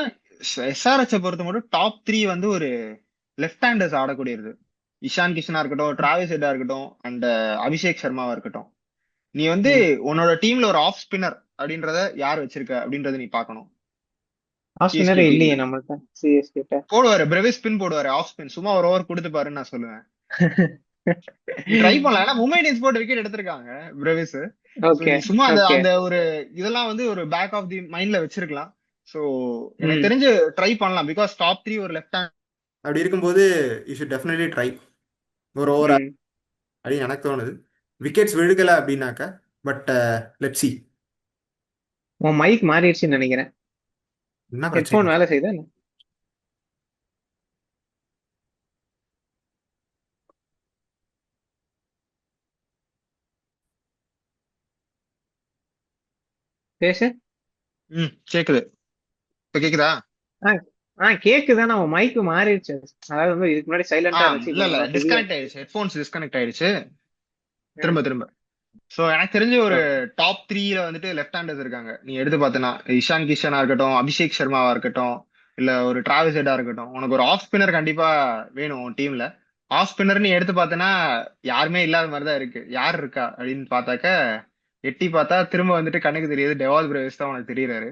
எஸ்ஆர்எச் பொறுத்த மட்டும் டாப் 3 வந்து ஒரு லெஃப்ட் ஹேண்டர்ஸ் ஆடக்கூடியது. இஷான் கிஷனா இருக்கட்டும், டிராவிஸ் ஹெட்டா இருக்கட்டும், அண்ட் அபிஷேக் சர்மாவா இருக்கட்டும். நீ வந்து ம். உன்னோட டீம்ல ஒரு ஆஃப் ஸ்பின்னர் அப்படின்றத யார் வச்சிருக்க அப்படின்றத நீ பார்க்கணும். ஆஃப் சிஎஸ்கே ஸ்பின்னரே இல்லையே டீம்ல நம்மள்ட்ட சிஎஸ் கிட்ட. போடுவாரு, பிரேவிஸ் ஸ்பின் போடுவாரு, ஆஃப் ஸ்பின் சும்மா ஒரு ஓவர் கொடுத்து பாருன்னு நான் சொல்லுவேன். நீ ட்ரை பண்ணலாம். ஏன்னா மும்பை இந்தியன்ஸ் போட்டு விக்கெட் எடுத்திருக்காங்க பிரேவிஸ். So okay. நீ சும்மா அந்த ஓகே. அந்த ஒரு இதெல்லாம் வந்து ஒரு பேக் ஆஃப் தி மைண்ட்ல வச்சிருக்கலாம். சோ எனக்கு ம். தெரிஞ்சு ட்ரை பண்ணலாம். பிகாஸ் டாப் 3 ஒரு லெஃப்ட் ஹேண்ட் அப்படி இருக்கும்போது யூ ஷுட் டெஃபினெட்லி ட்ரை ஒரு ஓவர் ம். அப்படின்னு எனக்கு தோணுது. விக்கெட்ஸ் விழுகல அப்படின்னாக்க. But let's see. உன் மைக் மாறிடுச்சுன்னு நினைக்கிறேன். என்ன பிரச்சனை? ஹெட்போன் வேலை செய்யுதா என்ன? பேசு. கேக்குது. இப்ப கேக்குதா? ஆ. கேக்குதானே, உன் மைக் மாறிடுச்சு. அதாவது வந்து இதுக்கு முன்னாடி சைலண்டா இருந்துச்சு, இல்ல இப்ப இல்ல, நல்லா ஹெவியா டிஸ்கனெக்ட் இருக்கு. ஆயிடுச்சு. ஹெட்போன்ஸ் டிஸ்கனெக்ட் ஆயிடுச்சு. ம். திரும்ப திரும்ப. சோ எனக்கு தெரிஞ்சு ஒரு ஓகே. டாப் 3ல வந்துட்டு லெஃப்ட் ஹேண்டர்ஸ் இருக்காங்க. நீ எடுத்து பார்த்தனா இஷான் கிஷனா இருக்கட்டும், அபிஷேக் சர்மாவா இருக்கட்டும், இல்ல ஒரு டிராவிஸ் ஹெட்டா இருக்கட்டும். உனக்கு ஒரு ஆஃப் ஸ்பின்னர் கண்டிப்பா வேணும் உன் டீம்ல. ஆஃப் ஸ்பின்னர் நீ எடுத்து பார்த்தனா யாருமே இல்லாத மாதிரி தான் இருக்கு. யார் இருக்கா அப்படின்னு பார்த்தாக்க எட்டி பார்த்தா திரும்ப வந்துட்டு கண்ணுக்கு தெரியுது டெவால் பிரேவிஸ் தான் உனக்கு தெரியறாரு.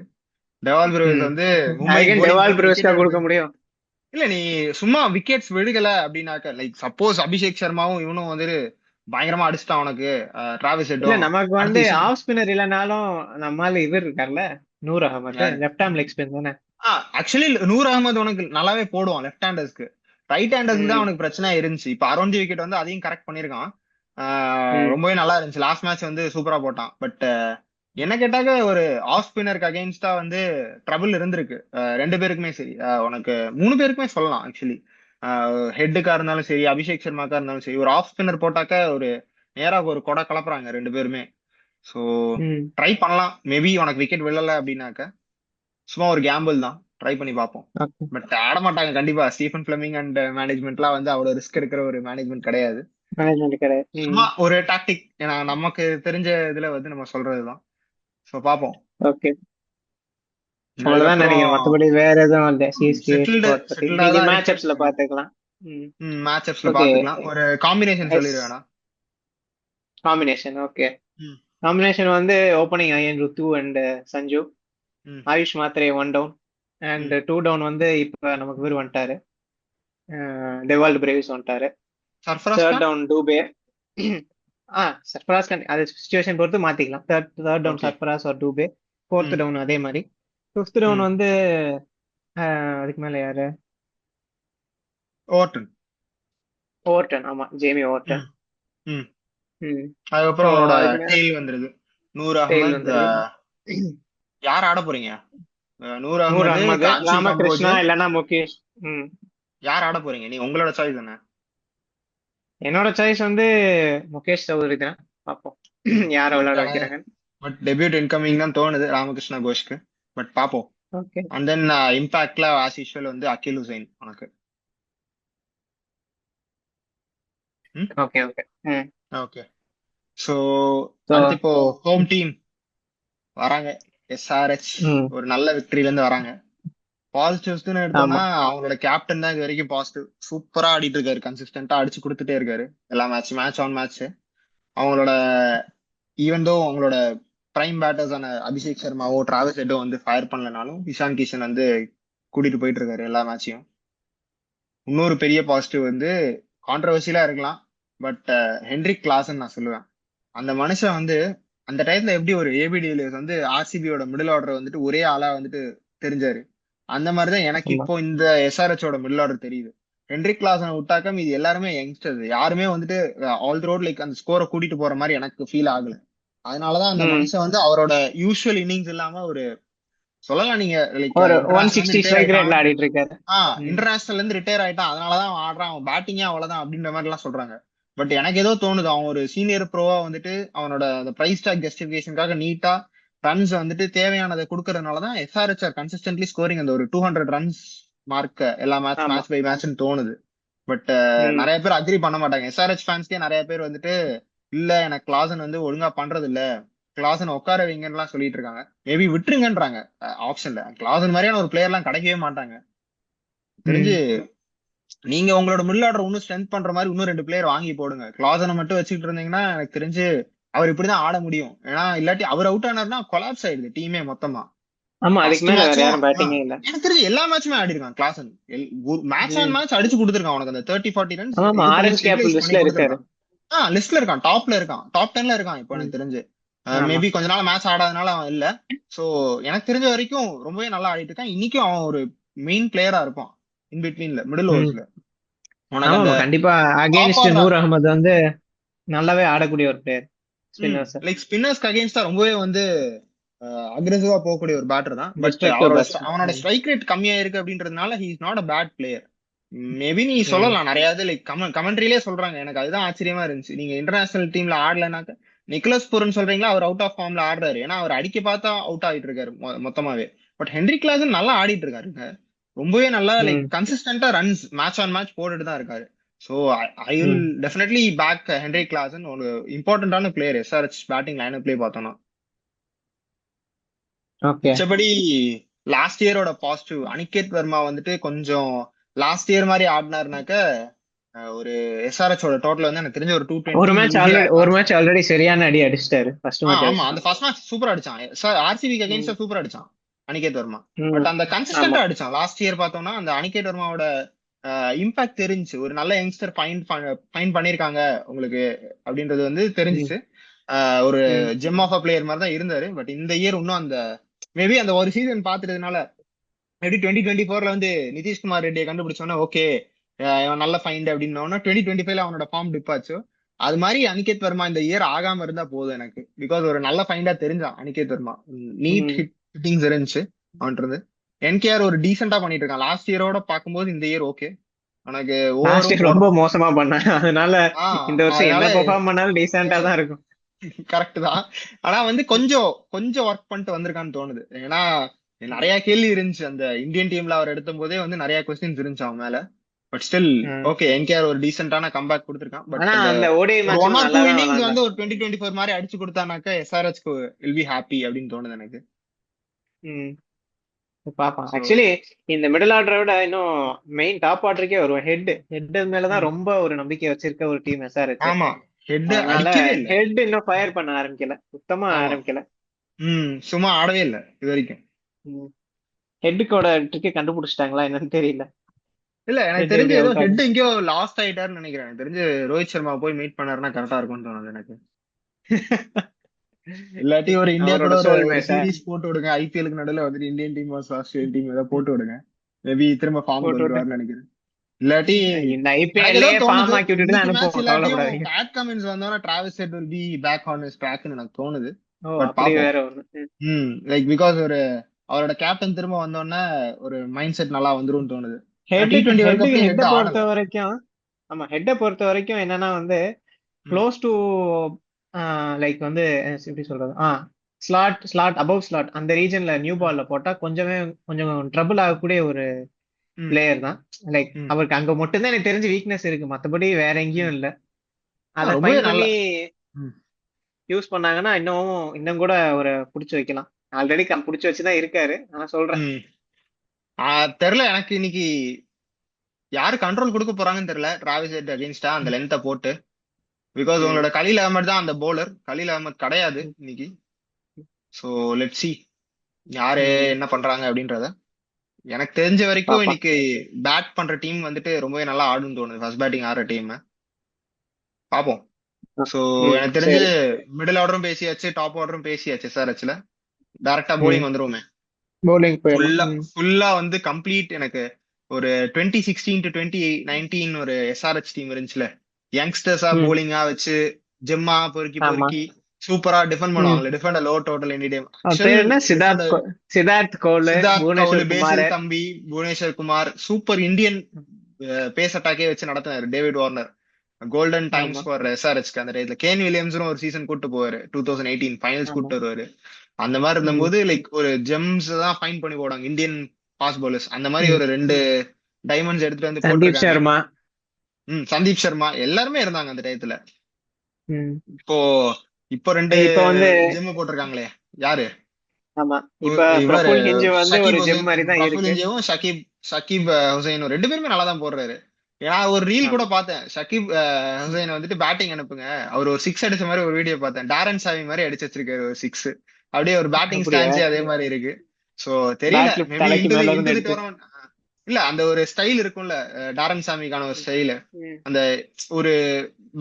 டெவால் பிரேவிஸ் ம். வந்து மும்பைக்கு அதுக்கு போலிங் டெவால் போட்டு ப்ரூஸ்கா விக்கெட் எடுத்து. கொடுக்க முடியும். இல்ல நீ சும்மா விக்கெட்ஸ் விழுகல அப்படின்னாக்க லைக் சப்போஸ் அபிஷேக் சர்மாவும் இவனும் வந்து பயங்கரமா அடிச்சிட்டான் உனக்கு டிராவிஸ் இல்ல ஹெட்டும் நமக்கு வந்து அடுத்த விஷயம். ஆஃப் ஸ்பின்னர் இல்லைனாலும் நம்மால இவர் இருக்கார்ல, நூர் அகமது யாரு? லெஃப்ட் ஆர்ம் லெக் ஸ்பின் தானே. ஆக்சுவலி நூர் அகமது உனக்கு நல்லாவே போடுவான் லெஃப்ட் ஹேண்டர்ஸ்க்கு. ரைட் ஹேண்டர்ஸ்க்கு தான் ம் அவனுக்கு பிரச்சனை இருந்துச்சு. இப்ப அரௌண்ட் விக்கெட் வந்து அதையும் கரெக்ட் பண்ணிருக்கான். ம் ரொம்பவே நல்லா இருந்துச்சு. லாஸ்ட் மேட்ச் வந்து சூப்பரா போட்டான். பட் என்ன கேட்டாக்க ஒரு ஆஃப் ஸ்பின்னருக்கு அகைன்ஸ்டா வந்து ட்ரபிள் இருந்திருக்கு. ரெண்டு பேருக்குமே சரி, உனக்கு மூணு பேருக்குமே சொல்லலாம் ஆக்சுவலி. ஹெட்டுக்கா இருந்தாலும் சரி, அபிஷேக் சர்மாக்கா இருந்தாலும் சரி, ஒரு ஆஃப் ஸ்பின்னர் போட்டாக்க ஒரு நேரா ஒரு கொடை கலப்புறாங்க ரெண்டு பேருமே. ஸோ ம். ட்ரை பண்ணலாம். மேபி உனக்கு விக்கெட் விழல அப்படின்னாக்க சும்மா ஒரு கேம்பிள் தான், ட்ரை பண்ணி பார்ப்போம். ஓகே. பட் ஆட மாட்டாங்க கண்டிப்பா. ஸ்டீஃபன் பிளமிங் அண்ட் மேனேஜ்மெண்ட்லாம் வந்து அவ்வளவு ரிஸ்க் எடுக்கிற ஒரு மேனேஜ்மெண்ட் கிடையாது. மேனேஜ்மெண்ட் கிடையாது. ம். சும்மா ஒரு டாக்டிக், ஏன்னா நமக்கு தெரிஞ்ச இதுல வந்து நம்ம சொல்றதுதான். ஸோ பார்ப்போம். ஓகே. அவ்வளவுதான் அதுக்கப்புறம் நினைக்கிறேன். மத்தபடி வேற எதுவும் இல்ல சிஎஸ்கே செட்டில்டு ஸ்குவாட் பத்தி. செட்டில்டா இன்னைக்கு தான் மேட்ச் இருக்கு. அப்ஸ்ல பாத்துக்கலாம். ம். மேட்ச் அப்ஸ்ல ஓகே. பாத்துக்கலாம். ஒரு காம்பினேஷன் எஸ். சொல்லிடுவேனா? Combination okay. ம் காம்பினேஷன் வந்து ஓப்பனிங் ஐயன் ருத்து அண்ட் சஞ்சு. ம் ஆயுஷ் மாத்ரே 1 டவுன் அண்ட் ம் 2 டவுன் வந்து இப்ப நமக்கு இவர் வந்துட்டாரு, டெவால்ட் பிரேவிஸ் வந்துட்டாரு. சர்ஃபராஸ் தேர்ட் கான். டவுன் டூபே. சர்ஃபராஸ் கான் அது சுச்சுவேஷன் பொறுத்து மாத்திக்கலாம். Third down okay. Sarfaraz or Dube. Fourth ம் டவுன் அதே மாதிரி. ஃபிஃப்த் டவுன் ம் வந்து அதுக்கு மேல யாரு? ஓவர்டன். ஓவர்டன். ஆமா, ஜேமி ஓவர்டன். ம் ம் ம். ஸோ அதுக்கப்புறம் அவனோட அதுக்கு மேல டெயில் வந்துருது. நூர் டெயில் அகமது. வந்துருது. யார் ஆட போறீங்க? நூர் நூர் அகமது, அகமது, கான்சி கம்போஜ். ராமகிருஷ்ணா இல்லைன்னா முகேஷ். ம். யார் ஆட போறீங்க? நீ உங்களோட சாய்ஸ் தானே. என்னோட சாய்ஸ் வந்து முகேஷ் சௌத்ரி தான். பார்ப்போம் யாரை பட் விளையாட வைக்கிறாங்க. பட் டெபியூட் இன்கமிங் தான் தோணுது ராமகிருஷ்ணா கோஷ்க்கு. பட் பாப்போம். ஓகே. அண்ட் தென் இம்பாக்ட்ல ஆஸ் யூஷுவல் வந்து அகில் ஹுசைன் உனக்கு. ஓகே. ஓகே. ம். ஓகே. ஸோ ஸோ அடுத்து இப்போ ஹோம் டீம் வராங்க. எஸ்ஆர்ஹெச் ம். ஒரு நல்ல விக்டரில இருந்து வராங்க. பாசிட்டிவ்ஸ்னு ஆமா. எடுத்தோம்னா அவங்களோட கேப்டன் தான் இது வரைக்கும் பாசிட்டிவ். சூப்பரா ஆடிட்டு இருக்காரு. கன்சிஸ்டன்டா அடிச்சு கொடுத்துட்டே இருக்காரு எல்லா மேட்ச் ஆன் மேட்ச். அவங்களோட ஈவன் தோ அவங்களோட பிரைம் பேட்டர்ஸான அபிஷேக் சர்மாவோ டிராவிஸ் ஹெட்டோ வந்து ஃபயர் பண்ணலனாலும் இஷான் கிஷன் வந்து கூட்டிட்டு போயிட்டு இருக்காரு எல்லா மேட்சையும். இன்னொரு பெரிய பாசிட்டிவ் வந்து கான்ட்ரவர்சியலா இருக்கலாம், பட் ஹென்ரிக் கிளாசன் நான் சொல்லுவேன். அந்த மனுஷன் வந்து அந்த டயத்துல எப்படி ஒரு ஏபிடிஎல்எஸ் வந்து ஆர்சிபியோட மிடில் ஆர்டர் வந்துட்டு ஒரே ஆளா வந்துட்டு தெரிஞ்சாரு, அந்த மாதிரிதான் எனக்கு ஆமா. இப்போ இந்த எஸ்ஆர்ஹெச்சோட மிடில் ஆர்டர் தெரியுது. ஹென்ரிக் கிளாசன் விட்டாக்க இது எல்லாருமே யங்ஸ்டர்ஸ், யாருமே வந்துட்டு ஆல் ரோட் லைக் அந்த ஸ்கோரை கூட்டிட்டு போற மாதிரி எனக்கு ஃபீல் ஆகல. அதனாலதான் அந்த ம். மனுஷன் வந்து அவரோட யூஸ்வல் இன்னிங்ஸ் இல்லாம ஒரு சொல்லலாம் நீங்க லைக் ஒரு இன்டர்நேஷனல் இருந்து 160 ரிட்டையர் ஸ்ட்ரைக் ஆயிட்டான். ரேட்ல ஆடிட்டு இருக்காரு. ம். இன்டர்நேஷனல்ல இருந்து ரிட்டையர் ஆயிட்டான், அதனாலதான் அவன் ஆடுறான், அவன் பேட்டிங்கே அவ்வளவுதான் அப்படின்ற மாதிரி எல்லாம் சொல்றாங்க. பட் எனக்கு ஏதோ தோணுது அவன் ஒரு சீனியர் ப்ரோவா வந்துட்டு அவனோட அந்த பிரைஸ் டாக் ஜஸ்டிபிகேஷனுக்காக நீட்டா ரன்ஸ் வந்துட்டு தேவையானதை கொடுக்கறதுனாலதான் எஸ்ஆர்ஹெச் ஆர் கன்சிஸ்டன்ட்லி ஸ்கோரிங் அந்த ஒரு 200 ரன்ஸ் மார்க் எல்லா ஆமா. மேட்ச் பை மேட்ச்னு தோணுது. பட் ம். நிறைய பேர் அக்ரி பண்ண மாட்டாங்க. எஸ்ஆர்ஹெச் ஃபேன்ஸ்க்கே நிறைய பேர் வந்துட்டு இல்ல எனக்கு கிளாசன் வந்து ஒழுங்கா பண்றது இல்ல, கிளாசன் உட்கார வைங்கன்னு எல்லாம் சொல்லிட்டு இருக்காங்க. மேபி விட்டுருங்கன்றாங்க. ஆப்ஷன்ல கிளாசன் மாதிரியான ஒரு பிளேயர் எல்லாம் கிடைக்கவே மாட்டாங்க தெரிஞ்சு. ம். நீங்க உங்களோட மிடில் ஆர்டர் இன்னும் ஸ்ட்ரென்த் பண்ற மாதிரி இன்னும் ரெண்டு பிளேயர் வாங்கி போடுங்க. கிளாசனை மட்டும் வச்சுக்கிட்டு இருந்தீங்கன்னா எனக்கு தெரிஞ்சு அவர் இப்படிதான் ஆட முடியும். ஏன்னா இல்லாட்டி அவர் அவுட் ஆனார்னா கொலாப்ஸ் ஆயிடுது டீமே மொத்தமா. ஆமா, அதுக்கு ஃபர்ஸ்ட் மேல வேற மேட்சும் யாரும் பேட்டிங்கே இல்ல. எனக்கு தெரிஞ்சு எல்லா மேட்சுமே ஆடி இருக்கான் கிளாசன். மேட்ச் ஆன் ம். மேட்ச் அடிச்சு கொடுத்துருக்கான் உனக்கு அந்த 30-40 ரன்ஸ் ஆமா, இது பண்ணி ஆரஞ்ச் கேப் ஸ்டெபிலைஸ் பண்ணி லிஸ்ட்ல இருக்காரு. கொடுத்துருக்கான். லிஸ்ட்ல இருக்கான், டாப்ல இருக்கான், டாப் 10ல இருக்கான் இப்போ ம். எனக்கு தெரிஞ்சு. ஆமா. மேபி கொஞ்ச நாள் மேட்ச் ஆடாதனால அவன் இல்ல. சோ எனக்கு தெரிஞ்ச வரைக்கும் ரொம்பவே நல்லா ஆடிட்டு இருக்கான். இன்னைக்கும் அவன் ஒரு மெயின் பிளேயரா இருப்பான் இன் பிட்வீன்ல மிடில் ம். ஓவர்ஸ்ல. உனக்கு அந்த ஆமாமா, கண்டிப்பா. டாப் அகைன்ஸ்ட் ஆடுற நூர் அகமது வந்து நல்லாவே ஆடக்கூடிய ஒரு பிளேயர், ஸ்பின்னர்ஸ். லைக் ஸ்பின்னர்ஸ்க்கு அகைன்ஸ்டா ரொம்பவே வந்து அக்ரெசிவா போகக்கூடிய ஒரு பேட்டர் தான். பட் டிஸ்ட்ரக்டிவ் அவனோட பேட்ஸ்மேன். ஸ்ட்ரைக் ரேட் கம்மியா இருக்கு அப்படின்றதுனால he is not a bad player. Maybe நீ ம். சொல்லலாம் நிறைய இது லைக் கமெண்ட்ரியிலே சொல்றாங்க. எனக்கு அதுதான் ஆச்சரியமா இருந்துச்சு. நீங்க இன்டர்நேஷனல் டீம்ல ஆடலனாக்க நிக்கலஸ் பூரன் சொல்றீங்களா, அவர் அவுட் ஆஃப் ஃபார்ம்ல ஆடுறாரு, ஏன்னா அவர் அடிக்க பார்த்தா அவுட் ஆகிட்டு இருக்காரு மொத்தமாவே. பட் ஹென்ரிக் கிளாசன் நல்லா ஆடிட்டு இருக்காருங்க, ரொம்பவே நல்லா லைக் ம். கன்சிஸ்டன்டா ரன்ஸ் மேட்ச் ஆன் மேட்ச் போட்டுட்டு தான் இருக்காரு. So I will hmm. Definitely back Heinrich Klaasen. ஒரு இம்பார்ட்டன்டான player SRH batting line play பார்த்தோம்னா. ஓகே. மிச்சபடி லாஸ்ட் இயரோட பாசிட்டிவ் அனிகேத் வர்மா வந்துட்டு கொஞ்சம் லாஸ்ட் இயர் மாதிரி ஆடினாருனாக்க ஒரு எஸ்ஆர்ஹெச்சோட டோட்டல் வந்து எனக்கு தெரிஞ்ச ஒரு ஒரு 220 மேட்ச் ஈஸியா ஆல்ரெடி இருக்கலாம். சரியான அடி அடிச்சிட்டாரு. ஃபர்ஸ்ட் மேட்ச் ஆமா, அந்த அடிச்சிட்டான். ஃபர்ஸ்ட் மேட்ச் சூப்பரா அடிச்சான். ஆர்சிபிக்கு ம். அகைன்ஸ்டா சூப்பரா அடிச்சான் அனிகேத் வர்மா. ம். பட் அந்த ஆமா. கன்சிஸ்டன்டா அடிச்சான். லாஸ்ட் இயர் பார்த்தோம்னா அந்த அனிகேத் வர்மாவோட இம்பாக்ட் தெரிஞ்சுச்சு. ஒரு நல்ல யங்ஸ்டர் ஃபைண்ட் பண்ணிருக்காங்க உங்களுக்கு அப்படின்றது வந்து ம், தெரிஞ்சுச்சு. ஒரு ம், ஜெம் ஆஃப் அ பிளேயர் மாதிரி தான் இருந்தாரு. பட் இந்த இயர் இன்னும் அந்த மேபி அந்த ஒரு சீசன் பாத்துட்டதுனால எப்படி 2024ல வந்து நிதிஷ்குமார் ரெட்டியை கண்டுபிடிச்சோன்னா ஓகே இவன் நல்ல ஃபைண்ட் அப்படின்னோன்னா 2025ல அவனோட ஃபார்ம் டிப் ஆச்சு. அது மாதிரி அனிகேத் வர்மா இந்த இயர் ஆகாம இருந்தா போதும் எனக்கு. பிகாஸ் ஒரு நல்ல ஃபைண்டா தெரிஞ்சான் அனிகேத் வர்மா. நீட் ம். ஹிட்டிங்ஸ் இருந்துச்சு அவன்றது. என்கேஆர் ஒரு டீசெண்டா பண்ணிட்டு இருக்கான். லாஸ்ட் இயரோட பார்க்கும்போது இந்த இயர் ஓகே. உனக்கு லாஸ்ட் ஓவரும் இயர் ரொம்ப போடுறான். மோசமா பண்ணான். அதனால இந்த வருஷம் அதனால என்ன பெர்ஃபார்ம் பண்ணாலும் டீசெண்டா தான் இருக்கும். கரெக்ட் தான். ஆனா வந்து கொஞ்சம் கொஞ்சம் ஒர்க் பண்ணிட்டு வந்திருக்கான்னு தோணுது. ஏன்னா நிறைய கேள்வி இருந்துச்சு அந்த இந்தியன் டீம்ல அவர் எடுத்தும் போதே வந்து நிறைய கொஸ்டின்ஸ் இருந்துச்சு அவன் மேல. பட் ஸ்டில் ம். ஓகே என்கேஆர் ஒரு டீசென்டான கம்பேக் கொடுத்திருக்கான். பட் ஆனா அந்த அந்த ஓடிஐ ஒரு ஒன் மேட்ச்ல ஆர் நல்லா டூ தான் இன்னிங்ஸ் விளாண்டான். வந்து ஒரு 2024 மாதிரி அடிச்சு கொடுத்தானாக்கா எஸ்ஆர்ஹெச்க்கு வில் பி ஹாப்பி அப்படின்னு தோணுது எனக்கு. ம். பாப்பான் ஸோ ஆக்சுவலி இந்த மிடில் ஆர்டரை விட இன்னும் மெயின் டாப் ஆர்டருக்கே வருவோம். ஹெட் மேலதான் ரொம்ப ஒரு நம்பிக்கை வச்சிருக்க ஒரு டீம் எஸ்ஆர்ஹெச். ஆமா ஹெட் அதனால அடிக்கவே இல்லை. ஹெட் இன்னும் ஃபயர் பண்ண ஆரம்பிக்கல, சுத்தமா ஆமா ஆரம்பிக்கல. சும்மா ஆடவே இல்லை இது வரைக்கும். ஹெட்டுக்கோட ட்ரிக்கை கண்டுபிடிச்சிட்டாங்களா என்னன்னு தெரியல. இல்ல எனக்கு ஹெட் தெரிஞ்சு எப்படி ஏதோ அவுட் ஹெட் ஆகும். எங்கேயோ லாஸ்ட் ஆயிட்டாருன்னு நினைக்கிறேன். எனக்கு தெரிஞ்சு ரோஹித் சர்மா போய் மீட் பண்ணாருன்னா கரெக்டா இருக்கும்னு தோணுது எனக்கு. இல்லாட்டி ஒரு இந்தியா கூட அவரோட ஒரு ஒரு சோல்மேட்டா சீரிஸ் போட்டு விடுங்க. ஐபிஎலுக்கு நடுவில் வந்துட்டு Indian team was Australian team ஏதாவது போட்டு விடுங்க. மேபி திரும்ப ஃபார்முக்கு போட்டு விட்டு வந்துருவாருன்னு நினைக்கிறேன். இல்லாட்டி இந்த எனக்கு ஏதோ ஐபிஎல்லே ஃபார்ம் தோணுது ஆக்கி விட்டுட்டு தான் இன்னைக்கு மேட்ச் அனுப்புவோம், இல்லாட்டியும் கவலைப்படாதீங்க. பேட் கமெண்ட்ஸ் வந்தோன்னா Travis Head will be back on his ட்ராக்னு எனக்கு தோணுது. ஓ, பட் அப்படி பாப்போம். வேற ஒண்ணு. லைக் பிகாஸ் ஒரு அவரோட கேப்டன் திரும்ப வந்தோடனே ஒரு மைண்ட் செட் நல்லா வந்துரும்னு தோணுது. ஹெட் T20 வேர்ல்ட் ஹெட் கப்லயும் ஹெட்டை ஹெட் பொறுத்த ஆடல. வரைக்கும், ஆமா ஹெட்டை பொறுத்த வரைக்கும் என்னன்னா வந்து ம், க்ளோஸ் டு லைக் வந்து எப்படி சொல்றது, ஸ்லாட் அபவ் ஸ்லாட் அந்த ரீஜன்ல நியூ ம், பால்ல போட்டா கொஞ்சம் ட்ரபிள் ஆகக்கூடிய ஒரு ம், பிளேயர் தான். லைக் ம். அவருக்கு அங்க மட்டும்தான் எனக்கு தெரிஞ்சு வீக்னஸ் இருக்கு, மத்தபடி வேற ம். எங்கேயும் இல்ல. அதை ரொம்பவே ஃபைன் நல்ல. பண்ணி ம், யூஸ் பண்ணாங்கன்னா இன்னும் கூட ஒரு புடிச்சு வைக்கலாம். ஆல்ரெடி புடிச்சு வச்சுதான் இருக்காரு, ஆனா சொல்றேன். ம். தெரியல எனக்கு இன்னைக்கு யாரு கண்ட்ரோல் கொடுக்க போறாங்கன்னு தெரியல. டிராவிஸ் ஹெட் அகேன்ஸ்டா அந்த லென்த்தை போட்டு. பிகாஸ் ம். உங்களோட கலீல் அகமது தான் அந்த பவுலர். கலீல் அகமது கிடையாது இன்னைக்கு. ஸோ லெட் சி யாரு ம். என்ன பண்றாங்க அப்படின்றத. எனக்கு தெரிஞ்ச வரைக்கும் பாப்பா. இன்னைக்கு பேட் பண்ற டீம் வந்துட்டு ரொம்பவே நல்லா ஆடுன்னு தோணுது. ஃபர்ஸ்ட் பேட்டிங் ஆடுற டீம் பார்ப்போம். ஸோ ம். எனக்கு தெரிஞ்சு சரி, மிடில் ஆர்டரும் பேசியாச்சு, டாப் ஆர்டரும் பேசியாச்சு. எஸ்ஆர்ஹெச்ல டைரக்டா ம். போலிங் வந்துருவோமே. பவுலிங் போயிடலாம். ஃபுல்லா ம். ஃபுல்லா வந்து கம்ப்ளீட் எனக்கு ஒரு 2016 டு 2019 ஒரு எஸ்ஆர்ஹெச் டீம் இருந்துச்சுல. யங்ஸ்டர்ஸா ம். போலிங்கா வச்சு ஜெம்மா பொறுக்கி ஆமா. பொறுக்கி சூப்பரா டிஃபெண்ட் ம். பண்ணுவாங்க. Defend low total any time. அவன் ஆக்சுவல் பேர் என்ன? Defend Siddarth Kaul, Siddarth Kaul, Bhuvneshwar Kumar. Basil Thampi, Bhuvneshwar Kumar super Indian pace அட்டாக்கே வச்சு நடத்தினாரு டேவிட் வார்னர். கோல்டன் டைம்ஸ் ஆமா, ஃபார் எஸ்ஆர்ஹெச்க்கு அந்த டயத்துல. கேன் வில்லியம்ஸும் ஒரு சீசன் கூட்டு போவாரு 2018 ஃபைனல்ஸ் ஆமா. கூட்டு வருவாரு. அந்த மாதிரி ம். இருந்தபோது லைக் ஒரு ஜெம்ஸ் தான் ஃபைன் பண்ணி போடுவாங்க இந்தியன் பாஸ் பவுலர்ஸ். அந்த மாதிரி ம். ஒரு ரெண்டு டைமண்ட்ஸ் எடுத்துட்டு வந்து சந்தீப் போட்டிருக்காங்க. சர்மா. சந்தீப் சர்மா எல்லாருமே இருந்தாங்க அந்த டயத்துல. ம். இப்போ இப்போ ரெண்டு இப்ப வந்து ஜெம் போட்டிருக்காங்களே. யாரு? ஆமா, இப்ப இவரு பிரபுல் ஹிஞ்சு வந்து ஒரு ஷக்கீப் ஜெம் ஹுசைன், மாதிரி தான் பிரஃபுல் இருக்கு. இந்தியாவும் ஷக்கீப் ஷக்கீப் ஹுசைனும் ரெண்டு பேருமே நல்லா தான் போடுறாரு. ஏன்னா ஒரு ரீல் கூட ஆமா. பார்த்தேன். ஷக்கீப் ஹுசைன் வந்துட்டு பேட்டிங் அனுப்புங்க, அவர் ஒரு சிக்ஸ் அடிச்ச மாதிரி ஒரு வீடியோ பார்த்தேன். டாரன் சாவி மாதிரி அடிச்சு வச்சிருக்காரு ஒரு சிக்ஸ். அப்படியே ஒரு பேட்டிங் அப்படியா? ஸ்டான்ஸே அதே மாதிரி இருக்கு. சோ தெரியல, பேட் லிப்ட் மேபி தலைக்கு மேல இன்டு இருந்து தி எடுத்து. டோர்னமெண்ட். இல்ல அந்த ஒரு ஸ்டைல் இருக்கும்ல டாரன் சாமிக்கான ஒரு ஸ்டைல். ம். அந்த ஒரு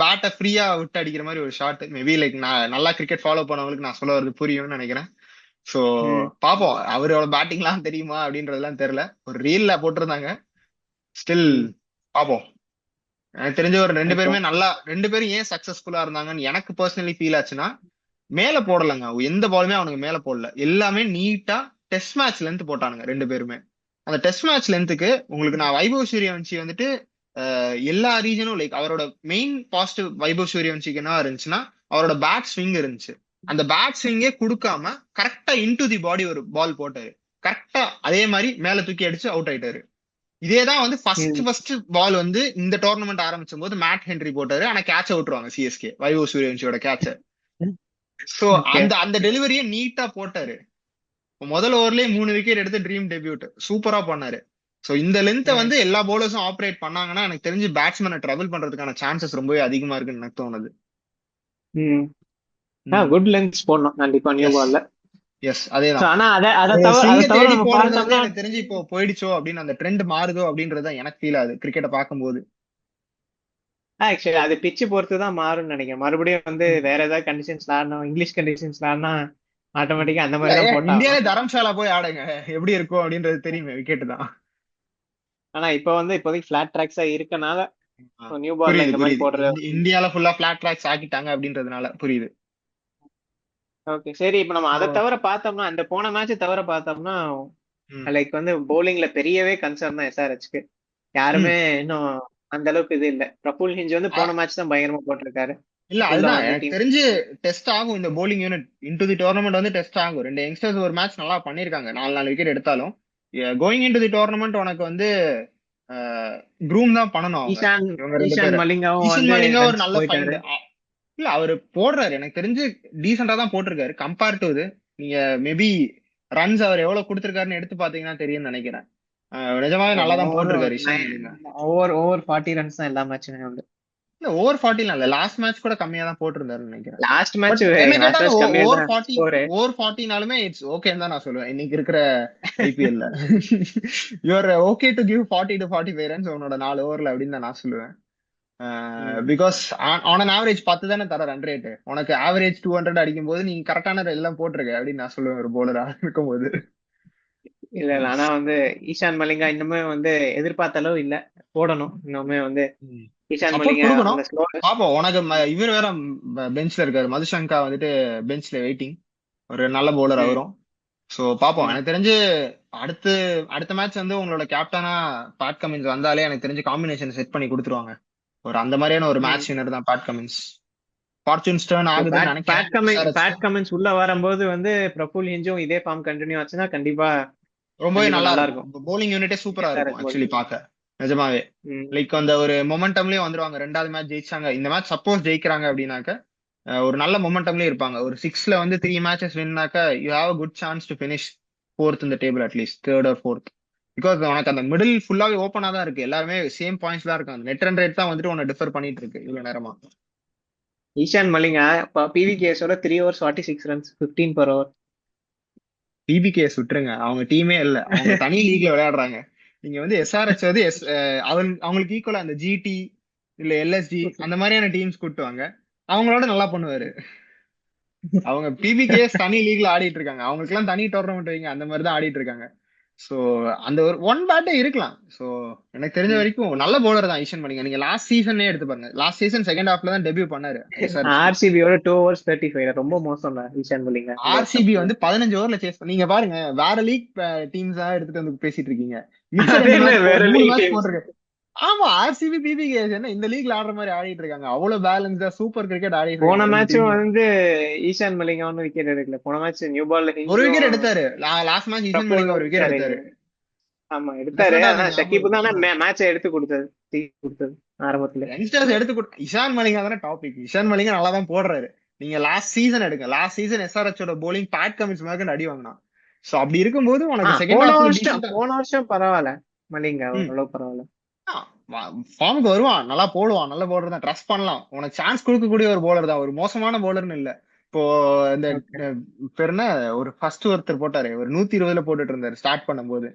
பேட்டை ஃப்ரீயா விட்டு அடிக்கிற மாதிரி ஒரு ஷாட். மேபி லைக் நான் நல்லா கிரிக்கெட் ஃபாலோ பண்ணவங்களுக்கு நான் சொல்ல வரது புரியும்னு நினைக்கிறேன். சோ ம். பாப்போம் அவரோட பேட்டிங்லாம் தெரியுமா அப்படின்றதெல்லாம் தெரியல. ஒரு ரீல்ல போட்டிருந்தாங்க. ஸ்டில் ம். பாப்போம். எனக்கு தெரிஞ்ச ஒரு ரெண்டு இப்போ பேருமே நல்லா, ரெண்டு பேரும் ஏன் சக்சஸ்ஃபுல்லா இருந்தாங்கன்னு எனக்கு பர்சனலி ஃபீல் ஆச்சுன்னா, மேல போடலங்க. எந்த பாலுமே அவனுக்கு மேல போடல. எல்லாமே நீட்டா டெஸ்ட் மேட்ச் லென்த் போட்டானுங்க ரெண்டு பேருமே. அந்த டெஸ்ட் மேட்ச் லென்த்துக்கு உங்களுக்கு நான் வைபவ் சூரியவன்ஷி வந்துட்டு எல்லா ரீஜனும் லைக் அவரோட மெயின் பாசிட்டிவ் வைபவ் சூரியவன்ஷிக்கு என்ன இருந்துச்சுன்னா அவரோட பேட் ஸ்விங் இருந்துச்சு. அந்த பேட் ஸ்விங்கே கொடுக்காம கரெக்டா இன்டு தி பாடி ஒரு பால் போட்டாரு. கரெக்டா அதே மாதிரி மேல தூக்கி அடிச்சு அவுட் ஆயிட்டாரு. இதேதான் வந்து ஃபர்ஸ்ட் ம். ஃபர்ஸ்ட் பால் வந்து இந்த டோர்னமெண்ட் ஆரம்பிச்சும் போது மேட் ஹென்ரி போட்டாரு. ஆனா கேட்ச விட்டுருவாங்க சிஎஸ்கே வைபவ் சூரியவன்ஷியோட கேட்ச. So okay. அந்த அந்த டெலிவரியை நீட்டா போட்டாரு. முதல் ஓவர்லயே 3 விக்கெட் எடுத்து ட்ரீம் டெபியூட் சூப்பரா பண்ணாரு. சோ இந்த லென்த்தை ம். வந்து எல்லா பவுலர்ஸும் ஆப்ரேட் பண்ணாங்கன்னா எனக்கு தெரிஞ்சு பேட்ஸ்மேனை ட்ரபிள் பண்றதுக்கான சான்சஸ் ரொம்பவே அதிகமா இருக்குன்னு எனக்கு தோணுது. ம். குட் லென்ஸ் போடணும் கண்டிப்பா நியூ எஸ் பால்ல. எஸ் சோ அதேதான். ஆனா அதை ஒரு தவிர சிங்க தேடி நம்ம போடுறது வந்து பார்த்தோம்னா எனக்கு தெரிஞ்சு இப்போ போயிடுச்சோ அப்படின்னு அந்த ட்ரெண்ட் மாறுதோ அப்படின்றது எனக்கு ஃபீல் ஆகுது கிரிக்கெட்டை பார்க்கும்போது. ஆக்சுவலி அது பிச்சு பொறுத்து தான் மாறும்னு நினைக்கிறேன். மறுபடியும் வந்து ம். வேற ஏதாவது கண்டிஷன்ஸ் ஆடணும், இங்கிலீஷ் கண்டிஷன்ஸ் ஆடினா ம். ஆட்டோமேட்டிக்கா அந்த இல்ல மாதிரி தான் இந்தியாவிலே போட்டாகணும். தரம்சாலா போய் ஆடுங்க, எப்படி இருக்கும் அப்படின்றது தெரியுமே, விக்கெட் தான். ஆனா இப்போ வந்து இப்போதைக்கு ஃபிளாட் ட்ராக்ஸா இருக்கனால ஆ, நியூ பால்ல புரியுது இந்த மாதிரி புரியுது. போடுறது. இந்தியால ஃபுல்லா பிளாட் ட்ராக்ஸ் ஆக்கிட்டாங்க அப்படின்றதுனால புரியுது. ஓகே சரி, இப்போ நம்ம ஓ. அதை தவிர பார்த்தோம்னா, அந்த போன மேட்ச் தவிர பார்த்தோம்னா ம். லைக் வந்து bowlingல பெரியவே கன்சர்ன் தான் எஸ்ஆர்ஹெச்க்கு. யாருமே ம். இன்னும் அந்த அளவுக்கு இது இல்ல. பிரபுல் ஹிஞ்ச் வந்து போன மேட்ச் தான் பயங்கரமா போட்டிருக்காரு. இல்ல உள்ள அதுதான் வந்து எனக்கு டீம். தெரிஞ்சு டெஸ்ட் ஆகும் இந்த bowling unit into the tournament வந்து டெஸ்ட் ஆகும். ரெண்டு யங்ஸ்டர்ஸ் ஒரு மேட்ச் நல்லா பண்ணிருக்காங்க, 4 விக்கெட் எடுத்தாலும். கோயிங் இன்டு தி டோர்னமெண்ட் உனக்கு வந்து க்ரூம் தான் பண்ணணும் அவங்க, ஈஷான் இவங்க ரெண்டு ஈஷான் பேரும். மலிங்காவும் ஈஷன் வந்து மலிங்கா ஒரு ரன்ஸ் நல்ல ஃபைண்ட். போயிட்டாரு. இல்ல அவரு போடுறாரு, எனக்கு தெரிஞ்சு டீசெண்டா தான் போட்டிருக்காரு கம்பேர் டு இது. நீங்க மேபி ரன்ஸ் அவர் எவ்வளவு கொடுத்திருக்காருன்னு எடுத்து பாத்தீங்கன்னா தெரியும்னு நினைக்கிறேன். நிஜமாவே நல்லா தான் ஓவர் போட்டிருக்காரு Ishan Malinga. Over over 40 runs தான் எல்லா மேட்சுமே வந்து. இல்ல ஓவர் 40 இல்ல, லாஸ்ட் மேட்ச் கூட கம்மியா தான் போட்டிருந்தாருன்னு நினைக்கிறேன். லாஸ்ட் மேட்ச் பட் என்ன கேட்டா லாஸ்ட் மேட்ச் கம்மியா ஓவர் தான் 40, ஸ்கோரு. ஓவர் 40நாலுமே இட்ஸ் ஓகேன்னு தான் நான் சொல்லுவேன் இன்னைக்கு இருக்கிற ஐபிஎல்ல. You're okay to give 40 to 45 runs உன்னோட 4 ஓவர்ல அப்படின்னு தான் நான் சொல்லுவேன். பிகாஸ் ஆன் அன் ஆவரேஜ் 10 தானே தர ரன் ரேட். உனக்கு ஆவரேஜ் 200 அடிக்கும் போது நீங்க கரெக்டான எல்லாம் போட்டிருக்க அப்படின்னு நான் சொல்லுவேன் ஒரு போலரா இருக்கும்போது. இல்ல இல்ல, ஆனா வந்து ஈஷான் மலிங்கா இன்னுமே வந்து எதிர்பார்த்த அளவு இல்ல. போடணும் இன்னுமே வந்து. ஈஷான் சப்போர்ட் மலிங்கா கொடுக்கணும். அந்த ஸ்லோ. பாப்போம். உனக்கு இவர் வேற பெஞ்ச்ல இருக்காரு, மதுசங்கா வந்துட்டு பெஞ்ச்ல வெயிட்டிங். ஒரு நல்ல போலர் அவரும். சோ பாப்போம். எனக்கு தெரிஞ்சு அடுத்து அடுத்த மேட்ச் வந்து உங்களோட கேப்டனா பேட் கமின்ஸ் வந்தாலே எனக்கு தெரிஞ்சு காம்பினேஷன் செட் பண்ணி கொடுத்துருவாங்க. ஒரு அந்த மாதிரியான ஒரு மேட்ச் வின்னர் தான் பேட் கமின்ஸ். ஃபார்ச்சூன்ஸ் டர்ன் ஆகுதுன்னு நினைக்கிறேன் SRH. பேட் கமெண்ட்ஸ் உள்ள வரும்போது வந்து பிரபுல் ஹிஞ்சும் இதே ஃபார்ம் கண்டினியூ ஆச்சுன்னா கண்டிப்பா ரொம்பவே கண்டிப்பா நல்லா நல்லா இருக்கும். இருக்கும். போலிங் யூனிட்டே சூப்பரா இருக்கும் எஸ்ஆர்எச் ஆக்சுவலி bowling. பார்க்க. நிஜமாவே ம். லைக் அந்த ஒரு மொமெண்டம்லயும் வந்துருவாங்க. ரெண்டாவது மேட்ச் ஜெயிச்சாங்க, இந்த மேட்ச் சப்போஸ் ஜெயிக்கிறாங்க அப்படின்னாக்க ஒரு நல்ல மொமெண்டம்லயே இருப்பாங்க. ஒரு 6ல வந்து 3 மேட்சஸ் வின்னாக்க you have a good chance to finish fourth இந்த table, at least third or fourth. Because உனக்கு அந்த மிடில் ஃபுல்லாவே ஓப்பனா தான் இருக்கு, எல்லாருமே சேம் பாயிண்ட்ஸ் தான் இருக்காங்க. நெட் ரன் ரேட் தான் வந்துட்டு உன்னை டிஃபர் பண்ணிட்டு இருக்கு இவ்வளவு நேரமா. ஈஷான் மலிங்கா பிவிகேஸோட 3 overs 46 runs 15 per over. PBKS விட்டுருங்க, அவங்க டீமே இல்ல, அவங்க தனி லீக்ல விளையாடுறாங்க. நீங்க வந்து எஸ்ஆர்எச் வந்து அவங்களுக்கு ஈக்குவலா அந்த ஜிடி இல்ல எல்எஸ்ஜி அந்த மாதிரியான டீம்ஸ் கூட்டு வாங்க, அவங்களோட நல்லா பண்ணுவாரு. அவங்க பிபிகேஎஸ் தனி லீக்ல ஆடிட்டு இருக்காங்க, அவங்களுக்கு எல்லாம் தனி டோர்னமெண்ட் வைங்க, அந்த மாதிரி தான் ஆடிட்டு இருக்காங்க. சோ அந்த ஒரு ஒன் பேட்டே இருக்கலாம். சோ எனக்கு தெரிஞ்ச வரைக்கும் நல்ல பவுலர் தான் ஈஷன் மலிங்கா. நீங்க லாஸ்ட் சீசனே எடுத்து பாருங்க, லாஸ்ட் சீசன் செகண்ட் ஹாஃப்ல தான் டெபியூ பண்ணாரு எஸ்ஆர்எச்ல. ஆர்சிபியோட 2 overs 35 ரொம்ப மோசம் தான் ஈஷான் மலிங்கா இந்த வருஷம். ஆர்சிபி வந்து 15 ஓவர்ல சேஸ் நீங்க பாருங்க, வேற லீக் டீம்ஸ் எடுத்துட்டு வந்து பேசிட்டு இருக்கீங்க. மிச்ச அது ரெண்டு என்ன மேட்ச் வேற 3 மேட்ச் லீக். போட்டிருக்கு. ஆமா ஆர்சிபி பிபிகேஎஸ் என்ன இந்த லீக்ல ஆடுற மாதிரி ஆடிட்டு இருக்காங்க, அவ்வளவு பேலன்ஸ்டா சூப்பர் கிரிக்கெட் ஆடிட்டு போன இருக்காங்க ரெண்டு மேட்சும் டீமும். வந்து ஈஷான் மலிங்கா ஒன்னும் விக்கெட் எடுக்கல. போன மேட்ச் நியூ பால்ல ஒரு விக்கெட் ஹிஞ்சும் எடுத்தாரு, லாஸ்ட் மேட்ச் ஈசன் மலிங்கா பிரபுலும் ஒரு விக்கெட் எடுத்தாரு. எடுத்தாரு. ஆமா எடுத்தாரு. டெஃபினட்டா ஆனா அது ஞாபகம் ஷக்கீப் இருக்கு. தான் மேட்சை எடுத்து கொடுத்தது, தூக்கி கொடுத்தது ஆரம்பத்துல. யங்ஸ்டர்ஸ் இஷான் மலிங்கா தானே டாபிக். இஷான் மலிங்கா நல்லா தான் போடுறாரு. நீங்க லாஸ்ட் சீசன் எடுங்க, லாஸ்ட் சீசன் எஸ்ஆர்எச்சோட bowling பேட் கமின்ஸ் மேற்கொண்டு அடி வாங்கினான். சோ அப்படி இருக்கும்போது உனக்கு செகண்ட் ஹாஃப்ல டீசெண்டா போன வருஷம் பரவாயில்ல. மலிங்கா ஓரளவு பரவாயில்ல. ஃபார்முக்கு வருவான், நல்லா போடுவான், நல்ல போலர் தான், ட்ரஸ்ட் பண்ணலாம். உனக்கு சான்ஸ் கொடுக்கக்கூடிய ஒரு போலர் தான், ஒரு மோசமான போலர்னு இல்ல. இப்போ இந்த Okay. பேர் என்ன, ஒரு ஃபர்ஸ்ட் ஒருத்தர் போட்டாரு, ஒரு 120ல போட்டுட்டு இருந்தாரு ஸ்டார்ட் பண்ணும்போது,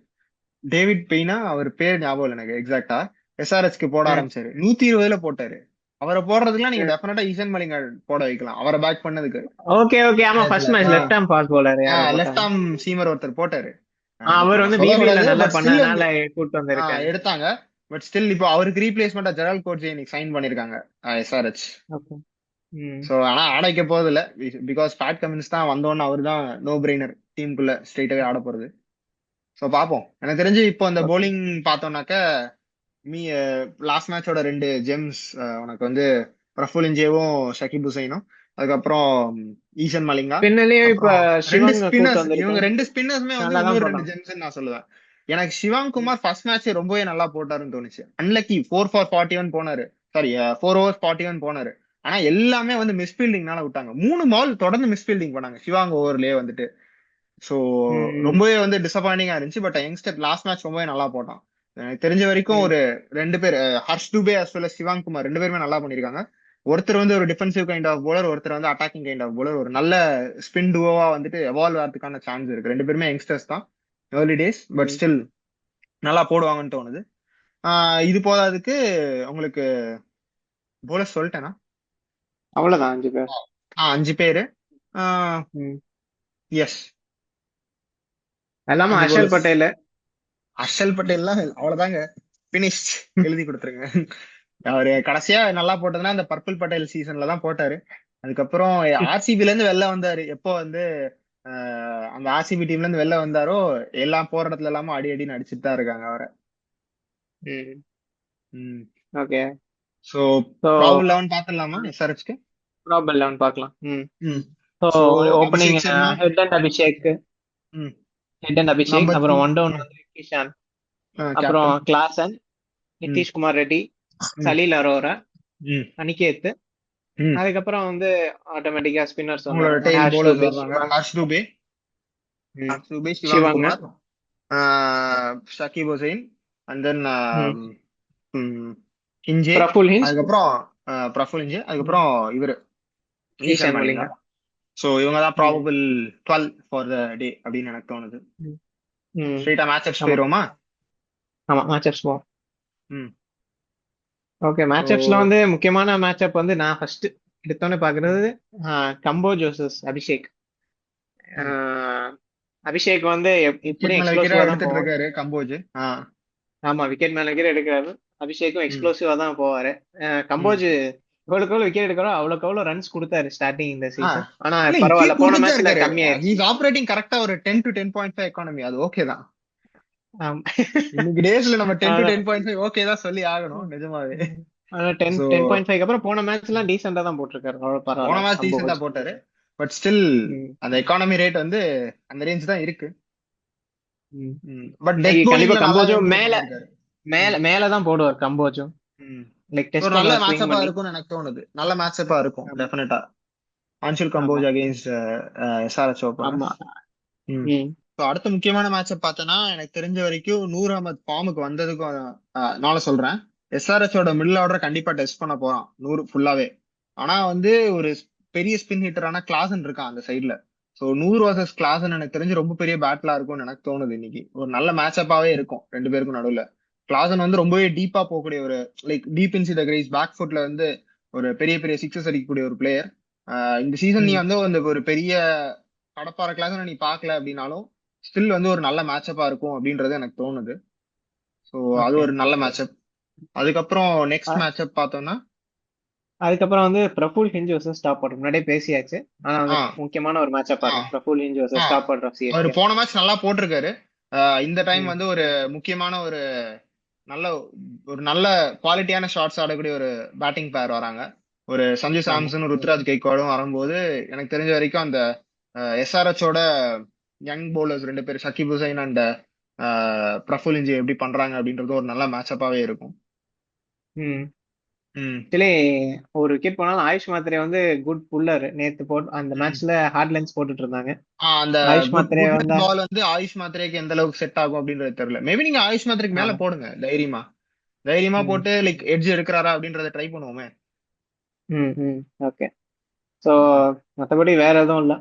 டேவிட் பெய்னா அவர் பேர் ஞாபகம் இல்லை எனக்கு எக்ஸாக்டா. எஸ்ஆர்எச்க்கு போட ம், ஆரம்பிச்சாரு, 120ல போட்டாரு. அவரை போடுறதுக்குலாம் நீங்க ம். டெஃபினட்டா ஈசன் மலிங்கா போட வைக்கலாம், அவரை பேக் பண்ணதுக்கு. ஓகே ஓகே, ஆமா first match left arm fast bowler யாரோ லெஃப்ட் போட்டாங்க. ஆர்ம் சீமர் ஒருத்தர் போட்டாரு. அவர் நான் வந்து பிபிஎல்ல சொல்லக்கூடாது, நல்லா பட் ஸ்டில் பண்ணதுனால கூட்டு வந்திருக்காங்க. எடுத்தாங்க. பட் ஸ்டில் இப்போ அவருக்கு ரீப்ளேஸ்மெண்டா ஜெரால்ட் கோட்ஸே இன்னைக்கு சைன் பண்ணிருக்காங்க எஸ்ஆர்எச். ஓகே. ம். சோ ஆனா ஆட வைக்க போறது இல்ல, பிகாஸ் பேட் கமின்ஸ் தான் வந்தோன்னு அவர் தான் நோ பிரெய்னர் டீமுக்குள்ள ஸ்ட்ரெயிட்டாவே ஆட போறது. சோ பாப்போம். எனக்கு தெரிஞ்சு இப்போ அந்த ஓகே. bowling பார்த்தோம்னாக்க மீ லாஸ்ட் மேட்சோட ரெண்டு ஜெம்ஸ் உனக்கு வந்து பிரஃபுலிஞ்சேவும் ஷகிப் ஹுசைனும், அதுக்கப்புறம் ஈசன் மலிங்கா, பின்னலையும் இப்ப அப்புறம் ரெண்டு சிவங்க கூட்டு ஸ்பின்னர்ஸ். இவங்க வந்திருக்காங்க. ரெண்டு ஸ்பின்னர்ஸுமே வந்து நல்லா தான் இன்னொரு ரெண்டு பண்ணாங்க. ஜெம்ஸ் நான் சொல்லுவேன். எனக்கு சிவாங் குமார் ஃபர்ஸ்ட் மேட்ச் ரொம்பவே நல்லா போட்டாருன்னு தோணுச்சு. அன்லக்கி 4 for 41 போனாரு, சாரி 4 overs 41 போனாரு. ஆனா எல்லாமே வந்து மிஸ்பீல்டிங்னால விட்டாங்க. 3 பால் தொடர்ந்து மிஸ்பீல்டிங் பண்ணாங்க சிவாங் ஓவர்லயே வந்துட்டு. சோ ம், ரொம்பவே வந்து டிசப்பாயிண்டிங்கா இருந்துச்சு. பட் யங்ஸ்டர் லாஸ்ட் மேட்ச் ரொம்பவே நல்லா போட்டான். எனக்கு தெரிஞ்ச வரைக்கும் ம். ஒரு ரெண்டு பேர் Harsh Dubey as well as சிவாங் Kumar ரெண்டு பேருமே நல்லா பண்ணிருக்காங்க. ஒருத்தர் வந்து ஒரு டிஃபென்சிவ் கைண்ட் ஆஃப் bowler, ஒருத்தர் வந்து அட்டாக்கிங் கைண்ட் ஆஃப் bowler. ஒரு நல்ல ஸ்பின் டுவோவா வந்துட்டு எவால்வ் ஆகிறதுக்கான சான்ஸ் இருக்கு. ரெண்டு பேருமே யங்ஸ்டர்ஸ் தான், ஏர்லி டேஸ், பட் ம். ஸ்டில் நல்லா போடுவாங்கன்னு தோணுது. இது போதாதுக்கு உங்களுக்கு bowlers சொல்லிட்டேனா? அவ்வளவுதான் 5 பேர். 5 பேரு. ம். எஸ், எல்லாமே 5 ஹர்ஷல் bowlers. பட்டேல். ஹர்ஷல் பட்டேல்லாம் அவ்வளவுதாங்க, பினிஷ் எழுதி கொடுத்துருங்க. அவரு கடைசியா நல்லா போட்டதுன்னா அந்த பர்பிள் பட்டேல் சீசன்ல தான் போட்டாரு. அதுக்கப்புறம் ஆர்சிபில இருந்து வெளில வந்தாரு. எப்போ வந்து அந்த ஆர்சிபி டீம்ல இருந்து வெளில வந்தாரோ, எல்லாம் போற இடத்துல எல்லாமே அடி அடின்னு அடிச்சுட்டு தான் இருக்காங்க அவரை. ஓகே. சோ ஸோ ப்ராபபிள் 11 பாத்துடலாமா எஸ்ஆர்ஹெச்க்கு? ப்ராபல் 11 பார்க்கலாம். ம். So so opening Abhishek Sharma. Head and Abhishek. ம். Head and Abhishek. நம்பர் 2 அப்புறம் ஒன் டவுன் வந்து கிஷான். அப்புறம் கேப்டன். கிளாசன், நிதிஷ்குமார் ரெட்டி, சலீல் அரோரா, ம். அனிகேத். ம். அதுக்கப்புறம் வந்து ஆட்டோமேட்டிக்கா ஸ்பின்னர்ஸ் உங்களோட வந்தாங்க. டெய்ல் ஹர்ஷ் bowlers டூபே, வர்றாங்க. சிவாங். ஹர்ஷ் துபே, ம். சிவாங் சிவாங்க. குமார், ஷக்கீப் ஹுசைன், அண்ட் தென் ம். இஞ்சே. பிரஃபுல் ஹின்ஸ், அதுக்கப்புறம் பிரஃபுல் இஞ்சே. அதுக்கப்புறம் இவரு ஈஷான் ஈஷான் மலிங்கா. மலிங்கா. சோ இவங்க தான் ம். ப்ராபபிள் 12 ஃபார் த டே அப்படின்னு எனக்கு தோணுது. ம். ம். ஸ்ட்ரெயிட்டா மேட்சப்ஸ் ஆமா போயிருவோமா? ஆமா மேட்சப்ஸ் போ. ம். ஓகே, ஸோ மேட்சப்ஸ்ல வந்து முக்கியமான மேட்சப் வந்து நான் ஃபர்ஸ்ட் எடுத்தோன்னே பாக்குறது கம்போஜ் வர்சஸ் அபிஷேக். ஆஹ் அபிஷேக் வந்து விக்கெட் எப்படியும் மேல விக்கெட்டா எக்ஸ்ப்ளோசிவா தான் எடுத்துட்டு போவார். இருக்காரு கம்போஜ். ஆமா, விக்கெட் மேல விக்கெட் எடுக்கிறாரு. அபிஷேக்கும் ம். எக்ஸ்ப்ளோசிவா தான் போவாரு. ம். கம்போஜ் எவ்வளவுக்கு எவ்வளவு விக்கெட் எடுக்கிறோம் அவ்வளவுக்கு எவ்வளவு ரன்ஸ் கொடுத்தாரு ஸ்டார்டிங் இந்த ஆ சீசன். ஆனா இல்ல, பரவாயில்ல, இப்பயும் போன கொடுத்துட்டு தான் மேட்ச்ல இருக்காரு. கம்மியாயிருச்சு. ஹீஸ் ஆபரேட்டிங் கரெக்டா ஒரு 10 to 10.5 எக்கானமி. அது ஓகே தான். ஆமா. இன்னைக்கு டேஸ்ல நம்ம 10 to அதான். 10.5 ஓகே தான் சொல்லி ஆகணும் நிஜமாவே. ஆனா டென் சோ 10.5 அப்புறம் போன மேட்ச் எல்லாம் டீசெண்டா தான் போட்டிருக்காரு. அவ்வளவு போன பரவாயில்ல மேட்ச் டீசெண்டா கம்போஸ். போட்டாரு. பட் ஸ்டில் ம். அந்த எக்கானமி ரேட் வந்து அந்த ரேஞ்ச் தான் இருக்கு. ம். பட் டெத் இன்னைக்கு கண்டிப்பா போலிங்ல நல்லாவே கம்போஜும் இம்ப்ரூவ் மேல பண்ணிருக்காரு. மேல மேலதான் போடுவார் கம்போஜும். ம். லைக் ஒரு டெஸ்ட் நல்ல பண்ணுவார் ஸ்விங் மேட்சப்பா பண்ணி. இருக்கும்னு எனக்கு தோணுது. நல்ல மேட்சப்பா இருக்கும் ஆமா டெஃபினட்டா. அன்ஷுல் ஆமா கம்போஜ் அகைன்ஸ்ட் எஸ்ஆர்எச் ஓபனர்ஸ். ஆமா. ம். ம். ஸோ அடுத்த முக்கியமான மேட்சப் பார்த்தோன்னா, எனக்கு தெரிஞ்ச வரைக்கும் நூர் அகமது ஃபார்முக்கு வந்ததுக்கும் நாளை சொல்றேன். எஸ்ஆர்எச்சோட மிடில் ஆர்டர் கண்டிப்பா டெஸ்ட் பண்ண போறான் நூறு ஃபுல்லாவே. ஆனா வந்து ஒரு பெரிய ஸ்பின் ஹிட்டரான கிளாசன் இருக்கான் அந்த சைட்ல. ஸோ நூறு வர்சஸ் கிளாசன் எனக்கு தெரிஞ்சு ரொம்ப பெரிய பேட்டிலா இருக்கும்னு எனக்கு தோணுது. இன்னைக்கு ஒரு நல்ல மேட்சப்பாவே இருக்கும் ரெண்டு பேருக்கும் நடுவுல. கிளாசன் வந்து ரொம்பவே டீப்பா போகக்கூடிய ஒரு like deep Incy the crease back ஃபுட்ல வந்து ஒரு பெரிய பெரிய சிக்ஸஸ் அடிக்கக்கூடிய ஒரு பிளேயர். இந்த சீசன் நீ ம். வந்து ஒரு பெரிய கடப்பாற கிளாஸ் நீ பார்க்கல அப்படின்னாலும் ஸ்டில் வந்து ஒரு நல்ல மேட்சப்பா இருக்கும் அப்படின்றது எனக்கு தோணுது. ஸோ அது ஓகே. ஒரு நல்ல மேட்சப். அதுக்கப்புறம் நெக்ஸ்ட் மேட்சப் பார்த்தோம்னா, அதுக்கப்புறம் வந்து Praful hinge versus top order முன்னாடியே பேசியாச்சு. ஆனா வந்து ஆ முக்கியமான ஒரு மேட்சப்பா ஆ இருக்கும் பிரஃபுல் ஹிஞ்ச் ஆ versus top order of our CSK. போன மேட்ச் நல்லா போட்டிருக்காரு. இந்த டைம் ம். வந்து ஒரு முக்கியமான ஒரு நல்ல ஒரு நல்ல குவாலிட்டியான ஷாட்ஸ் ஆடக்கூடிய ஒரு பேட்டிங் பேர் வராங்க. ஒரு சஞ்சு ஆமா. சாம்சன், ருத்ராஜ் கெய்க்வாடும் வரும்போது எனக்கு தெரிஞ்ச வரைக்கும் அந்த எஸ்ஆர்எச்சோட யங் பவுலர்ஸ் ரெண்டு பேர் ஷக்கீப் ஹுசைன் அண்ட் பிரஃபுல் இஞ்சி எப்படி பண்றாங்க அப்படின்றது ஒரு நல்ல மேட்சப்பாவே இருக்கும். ம். ம். ஆக்சுவலி ஒரு விக்கெட் போனாலும் ஆயுஷ் மாத்திரை வந்து குட் புல்லர். நேத்து போட்டு அந்த ம். மேட்ச்ல ஹார்ட் லைன்ஸ் போட்டுட்டு இருந்தாங்க. அந்த ஆயுஷ் குட் மாத்திரை குட்னஸ் வந்தா. பால் வந்து ஆயுஷ் மாத்திரைக்கு எந்த அளவுக்கு செட் ஆகும் அப்படின்றது தெரியல. மேபி நீங்க ஆயுஷ் மாத்திரைக்கு மேல ஆமா. போடுங்க தைரியமா. தைரியமா ம். போட்டு லைக் எட்ஜ் எடுக்கிறாரா அப்படின்றத ட்ரை பண்ணுவோமே. ம். ம். ஓகே. ஸோ ம். மற்றபடி வேற எதுவும் இல்லை.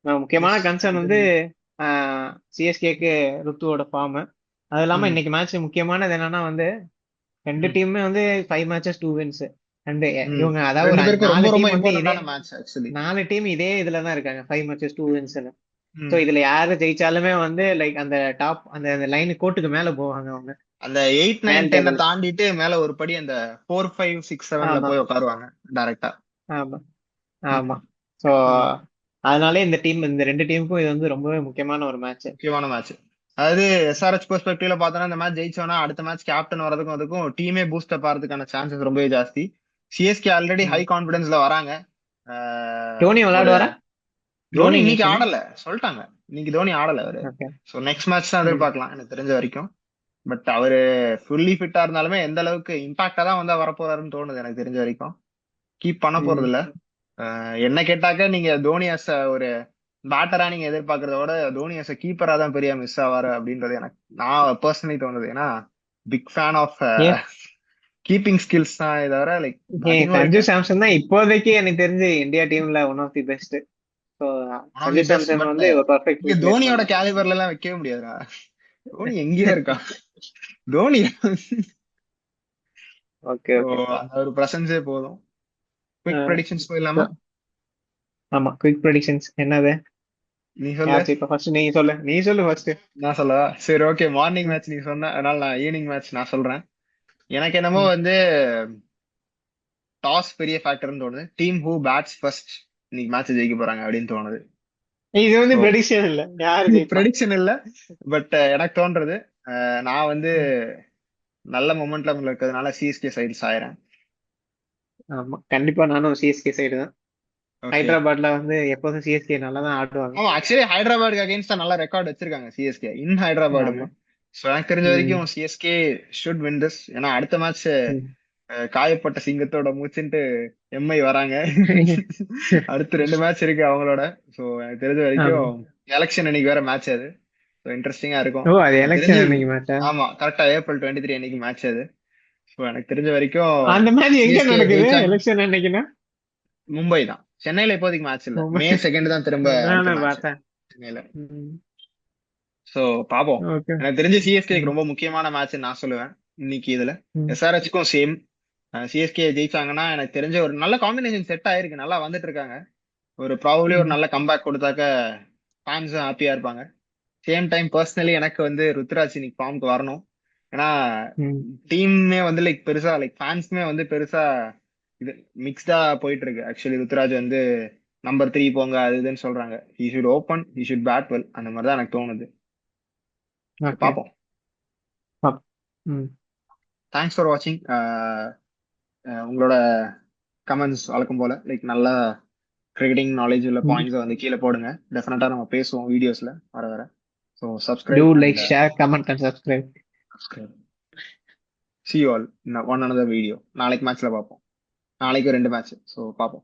முக்கியமான எஸ். கன்சர்ன் அண்ட் வந்து சிஎஸ்கேக்கு ருத்துவோட ஃபார்ம். அது இல்லாம ம். இன்னைக்கு மேட்ச் முக்கியமானது என்னன்னா வந்து ரெண்டு ம். டீமுமே வந்து 5 மேட்சஸ் 2 வின்ஸ். அண்ட் ம். இவங்க அதாவது ரெண்டு ஒரு பேருக்கும் ரொம்ப நாலு ரொம்ப டீம் வந்து இதே இம்பார்ட்டன்டான மேட்ச் ஆக்சுவலி. 4 டீம் இதே இதுல தான் இருக்காங்க 5 மேட்சஸ் 2 வின்ஸ்னு. ஸோ ம். இதுல யாரு ஜெயிச்சாலுமே வந்து லைக் அந்த டாப் அந்த லைன் கோட்டுக்கு மேல போவாங்க அவங்க. அந்த 8 9 மேல் 10 டேபிள். தாண்டிட்டு மேல ஒரு படி அந்த 4 5 6 7ல ஆமா போய் உட்காருவாங்க டைரக்டா. ஆமா ஆமா. ம். ஸோ ம். அதனாலே இந்த ரெண்டு டீமுக்கும் இது வந்து ரொம்பவே முக்கியமான ஒரு மேட்ச். முக்கியமான மேட்ச். அதாவது எஸ்ஆர்எச் பெர்ஸ்பெக்டிவ்ல பார்த்தோம்னா இந்த மேட்ச் ஜெயிச்சோம்னா அடுத்த மேட்ச் கேப்டன் வரதுக்கும் அதுக்கும் டீமே பூஸ்ட் அப் ஆகிறதுக்கான சான்சஸ் ரொம்பவே ஜாஸ்தி. சிஎஸ்கே ஆல்ரெடி ஹை கான்பிடன்ஸ்ல வராங்க. டோனி ஒரு விளையாடுவாரா? தோனி தோனி இன்னைக்கு நேஷன். ஆடல சொல்லிட்டாங்க. இன்னைக்கு தோனி ஆடல அவரு. ஓகே. ஸோ நெக்ஸ்ட் மேட்ச் தான் ம். எதிர்பார்க்கலாம் எனக்கு தெரிஞ்ச வரைக்கும். பட் அவரு ஃபுல்லி ஃபிட்டா இருந்தாலுமே எந்த அளவுக்கு இம்பாக்டா தான் வந்தா வரப்போறாருன்னு தோணுது எனக்கு தெரிஞ்ச வரைக்கும். கீப் பண்ண போறது ம். இல்ல. என்ன கேட்டாக்க நீங்க தோனி அஸ் ஒரு பேட்டரா நீங்க எதிர்பார்க்கறத விட தோனி அஸ் கீப்பரா தான் பெரிய மிஸ் ஆவாரு அப்படின்றது எனக்கு நான் பர்சனலி தோணுது. ஏன்னா பிக் ஃபேன் ஆஃப் ஏன் கீப்பிங் ஸ்கில்ஸ் தான் தவிர லைக் அதிகமா சஞ்சு இருக்கு. சாம்சன் தான் இப்போதைக்கு எனக்கு தெரிஞ்சு இந்தியா டீம்ல one of the best. So one of Sanju the best. Samson but வந்து ஒரு பர்ஃபெக்ட் இங்க தோனியோட ரீப்ளேஸ்மெண்ட் தான். கேலிபர்ல எல்லாம் வைக்கவே முடியாதுடா. தோனி எங்கேயோ இருக்கான். Dhoni okay so, okay. அந்த ஒரு பிரசன்ஸே போதும். குவிக் ப்ரெடிக்ஷன்ஸ் போயிடலாமா? ஆமா, குயிக் ப்ரெடிக்ஷன்ஸ் என்னது? நீ சொல்லு. யார் ஜெயிப்பா ஃபர்ஸ்ட்? நீ சொல்லு ஃபர்ஸ்ட். நான் சொல்லவா? சரி ஓகே. மார்னிங் மேட்ச் நீ சொன்ன, அதனால நான் ஈவினிங் மேட்ச் நான் சொல்றேன். எனக்கு என்னமோ வந்து டாஸ் பெரிய ஃபேக்டர்னு தோணுது. டீம் ஹூ பேட்ஸ் ஃபர்ஸ்ட் இன்னைக்கு மேட்ச் ஜெயிக்க போறாங்க அப்படின்னு தோணுது. இது வந்து So, ப்ரெடிக்ஷன் இல்ல, யாரு ஜெயிப்பா. ப்ரெடிக்ஷன் இல்ல, பட் எனக்கு தோன்றது நான் வந்து நல்ல மொமெண்ட்ல இருக்கிறதுனால சிஎஸ்கே சைடு சாயறேன். ஆமா, கண்டிப்பா நானும் சிஎஸ்கே சைடு தான். ஓகே. ஹைதராபாத்ல வந்து எப்போதும் சிஎஸ்கே நல்லா தான் ஆடுவாங்க. ஆமா, ஆக்சுவலி ஹைதராபாத்துக்கு அகைன்ஸ்டா நல்ல ரெக்கார்ட் வச்சிருக்காங்க சிஎஸ்கே இன் ஹைதராபாடுமே. ஆமா. ஸோ எனக்கு தெரிஞ்ச வரைக்கும் சிஎஸ்கே ஷுட் வின் திஸ். ஏன்னா அடுத்த மேட்ச் காயப்பட்ட சிங்கத்தோட மூச்சுன்ட்டு எம்ஐ வராங்க. அடுத்து 2 மேட்ச் இருக்கு அவங்களோட. ஸோ எனக்கு தெரிஞ்ச வரைக்கும் எலெக்ஷன் அன்னைக்கு வேற மேட்ச் அது. ஸோ இன்ட்ரெஸ்டிங்கா இருக்கும். ஓ, அது எனக்கு எலெக்ஷன் தெரிஞ்சு அன்னைக்கு மேட்சா? ஆமா, கரெக்டா ஏப்ரல் 23 அன்னைக்கு மேட்ச் அது. ஸோ எனக்கு தெரிஞ்ச வரைக்கும் அந்த மேட்ச் எங்க சிஎஸ்கே நடக்குது ஜெயிச்சாங்க. எலெக்ஷன் அன்னைக்குன்னா? மும்பை தான். சென்னையில இப்போதைக்கு மேட்ச் இல்ல. மே 2 தான் திரும்ப அடுத்த நானும் மேட்ச் பார்த்தேன். சென்னையில. சோ பாப்போம். ஓகே. எனக்கு தெரிஞ்ச சிஎஸ்கேக்கு ரொம்ப முக்கியமான மேட்ச் நான் சொல்லுவேன் இன்னைக்கு. இதுல எஸ்ஆர்ஹெச்க்கும் சேம். சிஎஸ்கே ஜெயிச்சாங்கன்னா எனக்கு தெரிஞ்ச ஒரு நல்ல காம்பினேஷன் செட் ஆயிருக்கு. நல்லா வந்துட்டு இருக்காங்க. ஒரு ப்ராபப்ளி ஒரு நல்ல கம்பேக் கொடுத்தாக்க ஃபேன்ஸும் ஹாப்பியா இருப்பாங்க. சேம் டைம் பர்சனலி எனக்கு வந்து ருத்ராஜ் இன்னைக்கு ஃபார்முக்கு வரணும். ஏன்னா டீமே வந்து லைக் பெருசா லைக் ஃபேன்ஸ்மே வந்து பெருசா இது மிக்ஸ்டா போயிட்டு இருக்கு. ஆக்சுவலி ருத்ராஜ் வந்து நம்பர் 3 போங்க அது இதுன்னு சொல்றாங்க. He should open, he should bat well, அந்த மாதிரி தான் எனக்கு தோணுது. பாப்போம். தேங்க்ஸ் ஃபார் வாட்சிங். உங்களோட கமெண்ட்ஸ் வழக்கம் போல லைக் நல்லா கிரிக்கெட்டிங் நாலேஜ் உள்ள பாயிண்ட்ஸ் வந்து கீழே போடுங்க. டெஃபினட்டா நம்ம பேசுவோம் வீடியோஸ்ல வர வர. So subscribe, like, share, comment and subscribe. See you all in one another video. நாளைக்கு மேட்ச்ல பார்ப்போம். நாளைக்கு 2 மேட்ச். ஸோ பார்ப்போம்.